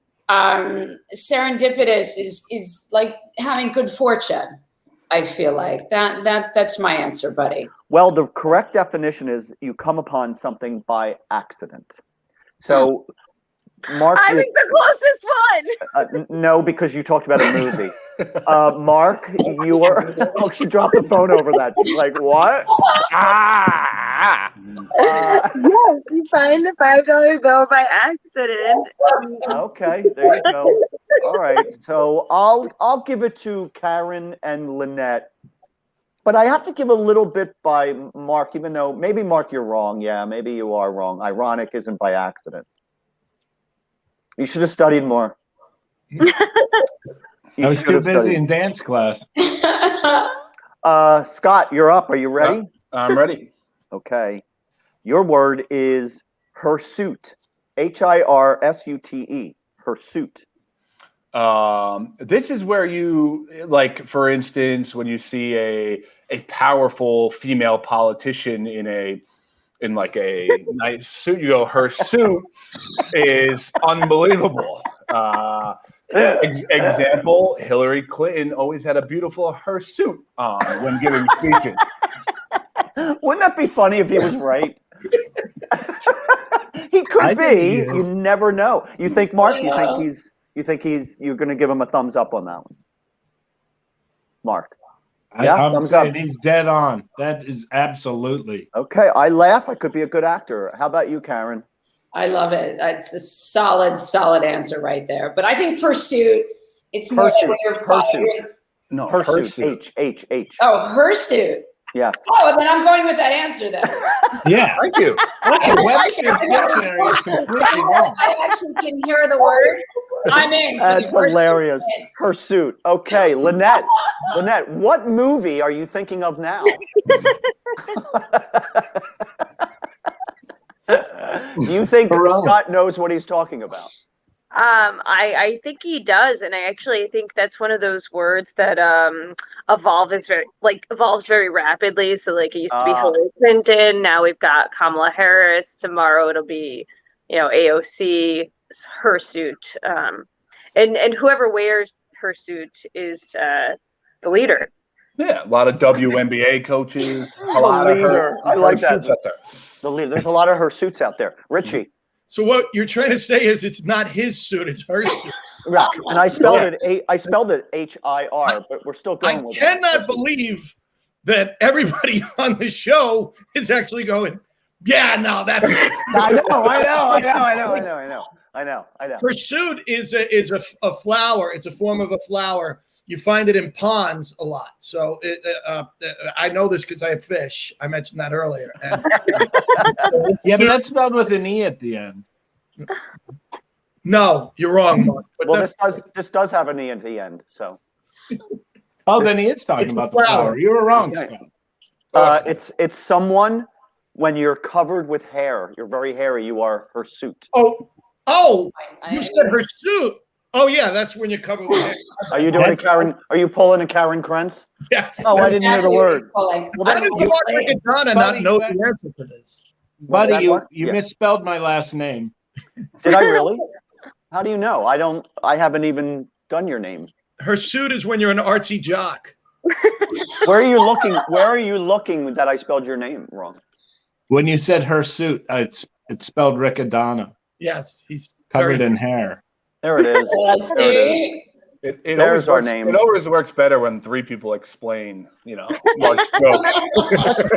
Serendipitous is like having good fortune. I feel like that's my answer, buddy. Well, the correct definition is you come upon something by accident. So, Mark, I think the closest one. no, because you talked about a movie. Mark, you were. Oh, she dropped the phone over that. She's like, what? Yes, you find the $5 bill by accident. Okay, there you go. All right, so I'll give it to Karen and Linette, but I have to give a little bit by Mark, even though maybe Mark you're wrong. Yeah, maybe you are wrong. Ironic isn't by accident. You should have studied more. I was too busy in dance class. Scott, you're up. Are you ready? I'm ready. Okay. Your word is hirsute. Hirsute. Hirsute. This is where you, like, for instance, when you see a powerful female politician in like a nice suit, you go, her suit is unbelievable. Example, Hillary Clinton always had a beautiful hirsute on when giving speeches. Wouldn't that be funny if he was right? He could be. You never know. You think, Mark? Yeah. You think you're going to give him a thumbs up on that one, Mark? I'm saying he's dead on. That is absolutely. Okay, I laugh. I could be a good actor. How about you, Karen? I love it. It's a solid answer right there. But I think pursuit. It's more like when you're following. No, Hirsute. H. Oh, hirsute. Yes. Oh, then I'm going with that answer then. Yeah. Thank you. The Webster's dictionary is completely wrong. I actually can hear the word. I'm in. That's hilarious. Hirsute. Okay, Linette, what movie are you thinking of now? Do you think Scott knows what he's talking about? I think he does, and I actually think that's one of those words that evolves very rapidly. So like it used to be Hillary Clinton, now we've got Kamala Harris. Tomorrow it'll be, AOC, hirsute, and whoever wears hirsute is the leader. Yeah, a lot of WNBA coaches. A lot of I like that. out there. The leader. There's a lot of hirsutes out there. Richie. So what you're trying to say is it's not his suit, it's her suit. Right. And I spelled it HIR, but we're still going with it. I cannot believe that everybody on the show is actually going, yeah, no, that's it. I know. Pursuit is a flower. It's a form of a flower. You find it in ponds a lot. So I know this because I have fish. I mentioned that earlier. And, yeah, but that's spelled with an E at the end. No, you're wrong, Mark. But well, this does have an E at the end. So Oh, then he is talking It's a about the flower. flower. You were wrong, Okay. Scott. It's someone when you're covered with hair. You're very hairy. You are her suit. Oh, I- you said her suit. Oh yeah, that's when you're covered with hair. Are you doing a Karen? Are you pulling a Karen Krents? Yes. Oh, I didn't hear the Exactly word. what you're Well, I then didn't you- want Riccadonna not Buddy, know you- the answer to this. Buddy, that you, what? you Yeah. misspelled my last name. Did I really? How do you know? I don't. I haven't even done your name. Her suit is when you're an artsy jock. Where are you looking? Where are you looking that I spelled your name wrong? When you said her suit, it's spelled Riccadonna, Yes, he's covered very. in hair. There it is. Let's There it is. see. It There's always our works, names. It always works better when three people explain, Mark's joke.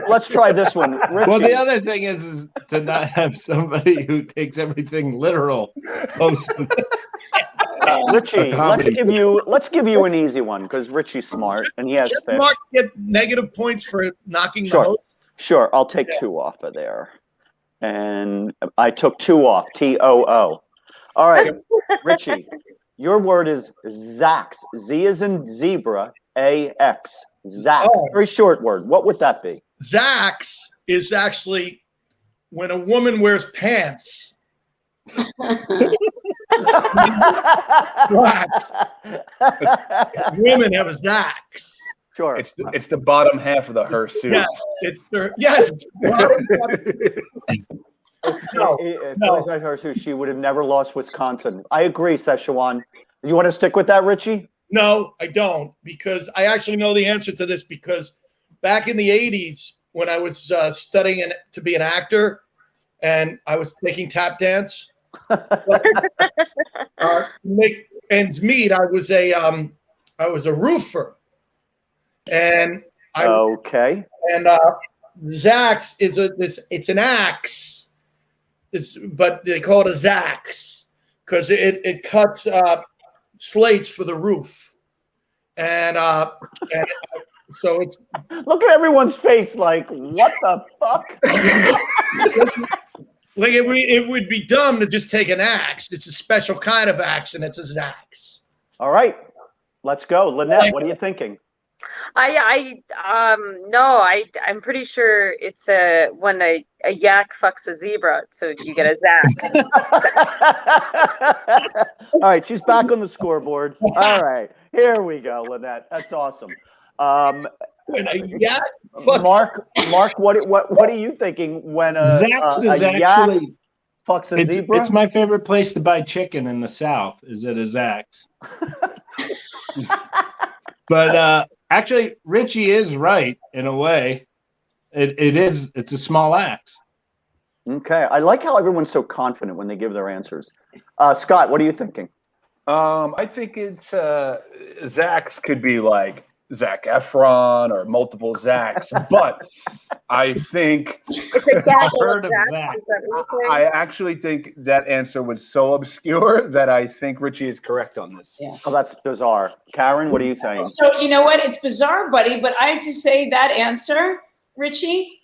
Let's try this one. Richie, Well, the other thing is to not have somebody who takes everything literal. Host of- Richie, a comedy. let's give you an easy one because Richie's smart and he has Should fish. Mark get negative points for knocking Sure. the host? Sure, I'll take 2 off of there. And I took 2 off. TOO. All right, Richie, your word is Zax. Z is in zebra. AX. Zax. Oh. Very short word. What would that be? Zax is actually when a woman wears pants. Women have Zax. Sure. It's the bottom half of the her suit. Yes, it's their yes. It's no, If no. it was her too, she would have never lost Wisconsin. I agree, Szechuan. You want to stick with that, Richie? no, I don't, because I actually know the answer to this because back in the 80s when I was studying to be an actor and I was taking tap dance, to make ends meet, I was a roofer. And Okay. Zax is it's an axe. But they call it a Zax because it cuts slates for the roof. And so it's Look at everyone's face like, what the fuck? like it would be dumb to just take an axe. It's a special kind of axe and it's a Zax. All right. Let's go. Lynette, what are you thinking? I'm pretty sure it's when a yak fucks a zebra, so you get a Zach. All right, she's back on the scoreboard. All right, here we go, Lynette. That's awesome. When a yak fucks Mark, what are you thinking when a Zax is yak actually fucks a zebra? it's my favorite place to buy chicken in the South. Is at a Zax. But actually, Richie is right in a way. It's a small axe. Okay, I like how everyone's so confident when they give their answers. Scott, what are you thinking? I think it's Zax could be like Zac Efron or multiple Zacs, but I think It's a gaggle heard of of Zachs. that. Is that what you're I saying? actually think that answer was so obscure that I think Richie is correct on this. Yeah. Oh, that's bizarre. Karen, what are you saying? So you know what? It's bizarre, buddy, but I have to say that answer, Richie,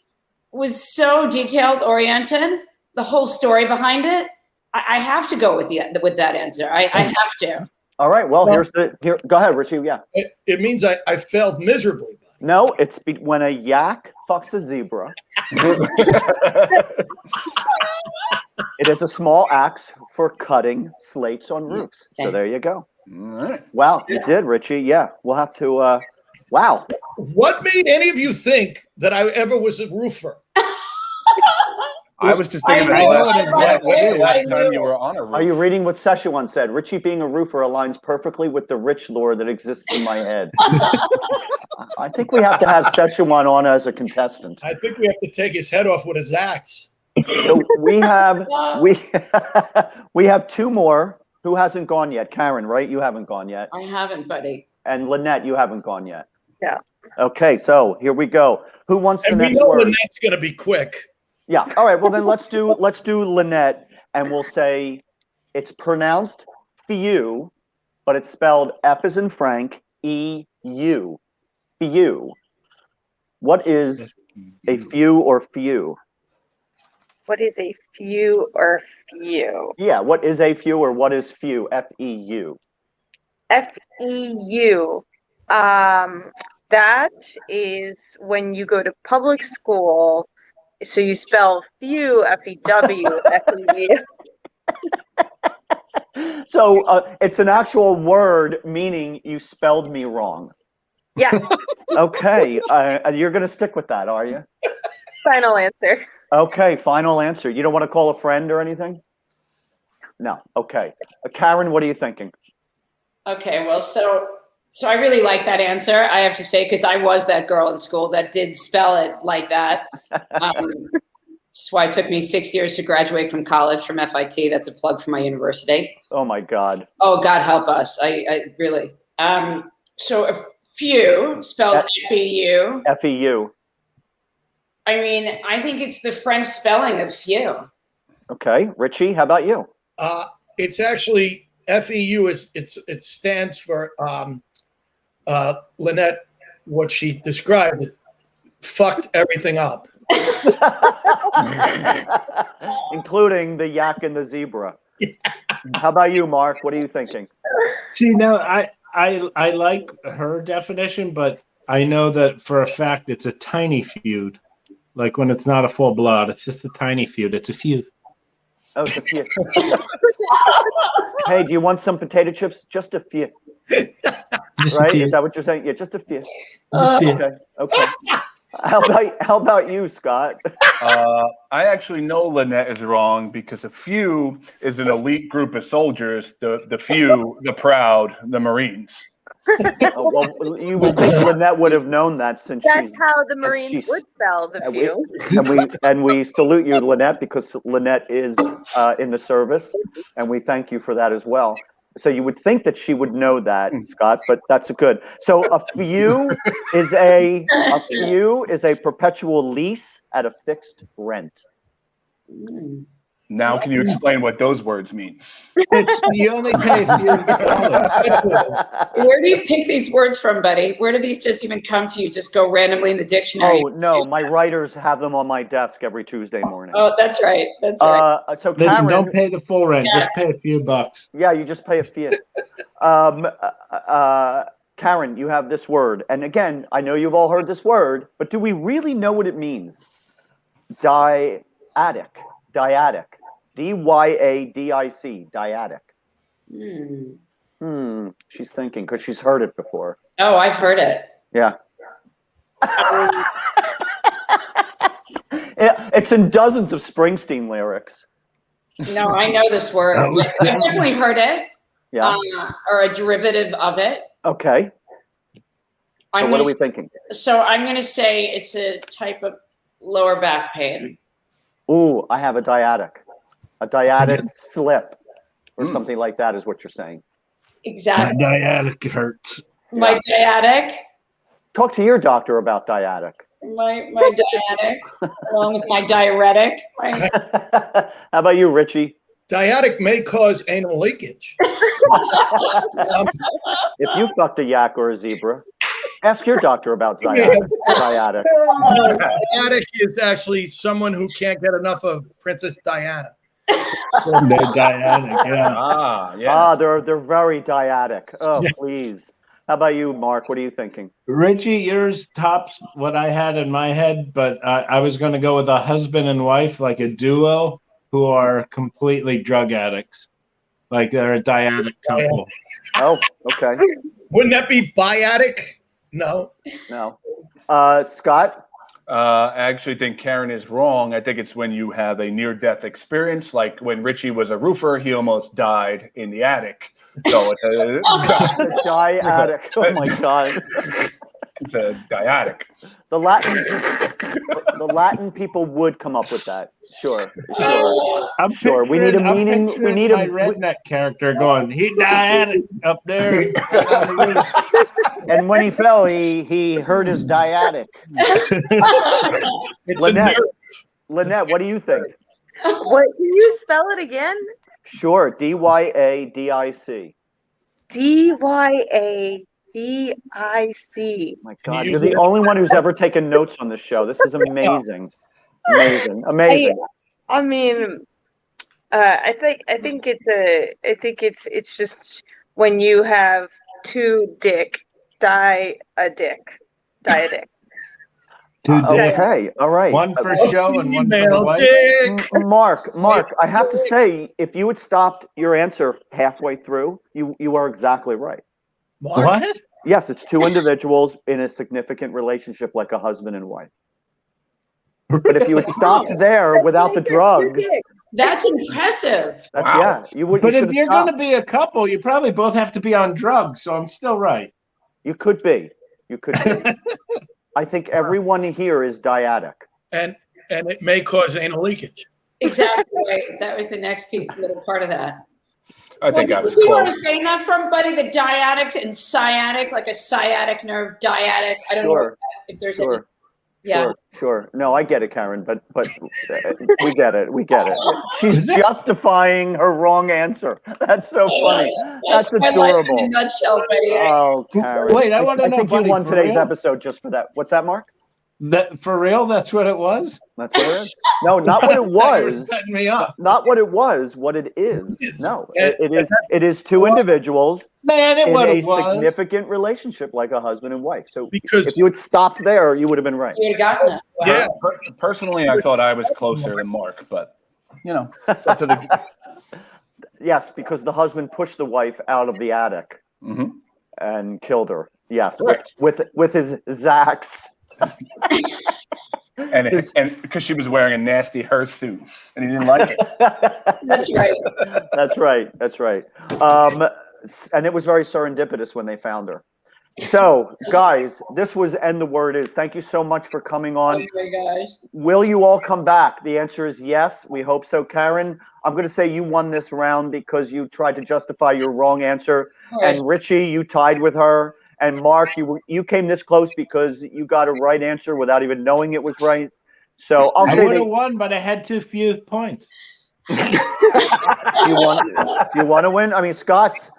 was so detailed oriented. The whole story behind it. I have to go with that answer. I have to. All right, well, here. Go ahead, Richie. Yeah. It means I failed miserably. No, it's when a yak fucks a zebra. It is a small axe for cutting slates on roofs. So there you go. All right. Wow, you did, Richie. Yeah, we'll have to. Wow. What made any of you think that I ever was a roofer? I was just thinking I about knew it. when's the I last time knew you it. were on a roof? Are you reading what Szechuan said? Richie being a roofer aligns perfectly with the rich lore that exists in my head. I think we have to have Szechuan on as a contestant. I think we have to take his head off with his axe. So we have two more. Who hasn't gone yet? Karen, right? You haven't gone yet. I haven't, buddy. And Lynette, you haven't gone yet. Yeah. Okay, so here we go. Who wants the And we next know word? Lynette's going to be quick. Yeah. All right. Well, then let's do Lynette, and we'll say it's pronounced few, but it's spelled F as in Frank, E-U. Few. What is a few or few? What is a few or few? Yeah. What is a few or what is few? F-E-U. F-E-U. That is when you go to public school. So you spell few, F-E-W, F-E-U. So it's an actual word meaning you spelled me wrong. Yeah. Okay, you're going to stick with that, are you? Final answer. Okay, final answer. You don't want to call a friend or anything? No. Okay. Karen, what are you thinking? Okay, well, so I really like that answer, I have to say, because I was that girl in school that did spell it like that. That's why it took me 6 years to graduate from college from FIT. That's a plug for my university. Oh my God. Oh, God help us. I really. So a few spelled F-E-U. F-E-U. I mean, I think it's the French spelling of few. Okay, Richie, how about you? It's actually FEU. It stands for Linette. What she described, it fucked everything up, including the yak and the zebra. How about you, Mark? What are you thinking? See, now I like her definition, but I know that for a fact it's a tiny feud. Like when it's not a full blood, it's just a tiny feud. It's a feud. Oh, it's a few. Hey, do you want some potato chips? Just a few. Right? Is that what you're saying? Yeah, just a few. Okay. Okay. How about you, Scott? I actually know Linette is wrong because a few is an elite group of soldiers. The few, the proud, the Marines. Well, you would think Linette would have known that since That's how the Marines would spell the few. And we salute you, Linette, because Linette is in the service, and we thank you for that as well. So you would think that she would know that, Scott, but that's good. So a few is a perpetual lease at a fixed rent. Now, can you explain what those words mean? You only pay a few dollars. Where do you pick these words from, Buddy? Where do these just even come to you? Just go randomly in the dictionary? Oh, no. My writers have them on my desk every Tuesday morning. Oh, that's right. That's right. So Listen, Karen, don't pay the full rent. Yeah. Just pay a few bucks. Yeah, you just pay a fee. Karen, you have this word. And again, I know you've all heard this word, but do we really know what it means? Dyadic. Dyadic. D-Y-A-D-I-C. Dyadic. She's thinking because she's heard it before. Oh, I've heard it. Yeah. It's in dozens of Springsteen lyrics. No, I know this word. I've definitely heard it. Yeah. Or a derivative of it. Okay. So what are we thinking? So I'm going to say it's a type of lower back pain. Ooh, I have a dyadic. A dyadic slip or something like that is what you're saying. Exactly. My dyadic hurts. My dyadic. Talk to your doctor about dyadic. My dyadic, along with my diuretic. How about you, Richie? Dyadic may cause anal leakage. If you fucked a yak or a zebra, ask your doctor about dyadic. Dyadic is actually someone who can't get enough of Princess Diana. They're dyadic, yeah. They're very dyadic. Oh, Yes. please. How about you, Mark? What are you thinking? Richie, yours tops what I had in my head, but I was going to go with a husband and wife, like a duo, who are completely drug addicts. Like they're a dyadic couple. Oh, okay. Wouldn't that be biadic? No. No. Scott? I actually think Karen is wrong. I think it's when you have a near-death experience, like when Richie was a roofer, he almost died in the attic. So it's a Dyadic. Oh my God. It's a dyadic. The Latin people would come up with that. Sure. I'm Sure. We need a I'm meaning. We picturing need my a. redneck character going, he dyadic up there. And when he fell, he hurt his dyadic. It's Linette, a nerve. Linette, what do you think? What? Can you spell it again? Sure. D-Y-A-D-I-C. D-Y-A-D-I-C. My God, you're the only one who's ever taken notes on this show. This is amazing. Amazing. I mean, I think it's just when you have two dick Die a dick. Okay, all right. One for show and one for the Female wife. dick. Mark, I have to say, if you had stopped your answer halfway through, you are exactly right. Mark? What? Yes, it's two individuals in a significant relationship like a husband and wife. But if you had stopped there without the drugs, That's impressive. that's Wow. yeah, you would. But you if should you're have going to stopped. be a couple, you probably both have to be on drugs. So I'm still right. You could be. You could be. I think everyone here is diatic. And it may cause anal leakage. Exactly right. That was the next little part of that. I think Did I you was see where I close. was getting that from, Buddy? The diatic and sciatic, like a sciatic nerve, diatic. I don't know if there's any. Yeah. Sure. No, I get it, Karen, but we get it. She's justifying her wrong answer. That's so funny. That's my life adorable. in a nutshell, Buddy. Oh, Karen. Wait, I want to know, think you Buddy, won for today's real? episode just for that. What's that, Mark? That for real? That's what it was? That's what it is. No, not what it I thought you were was. setting me up. Not what it was. What it is. No, Yeah. it is two individuals Man, it in what a it was. significant relationship like a husband and wife. So Because if you had stopped there, you would have been right. You'd have gotten it. Wow. yeah, Personally, I thought I was closer than Mark, but it's up to the. Yes, because the husband pushed the wife out of the attic Mhm. and killed her. Yes, Correct. with his Zax. And because she was wearing a nasty hirsute and he didn't like it. That's right. That's right. And it was very serendipitous when they found her. So, guys, this was And the Word Is. Thank you so much for coming Oh on. my gosh. Will you all come back? The answer is yes. We hope so. Karen, I'm going to say you won this round because you tried to justify your wrong answer. All right. And Richie, you tied with her. And Mark, you came this close because you got a right answer without even knowing it was right. So I'll I say would that have won, but I had too few points. do you want to win? I mean, Scott's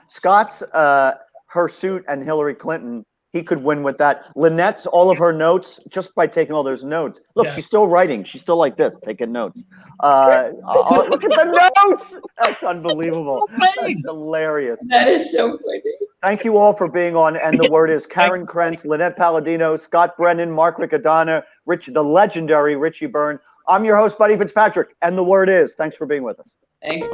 hirsute and Hillary Clinton, he could win with that. Lynette's all of her notes just by taking all those notes. Look, Yeah. she's still writing. She's still like this, taking notes. Look at the notes. That's unbelievable. That's hilarious. That is so funny. Thank you all for being on. And the Word Is. Karen Krents, Linette Palladino, Scott Brennan, Mark Riccadonna, the legendary Richie Byrne. I'm your host, Buddy Fitzpatrick. And the Word Is. Thanks for being with us. Thanks.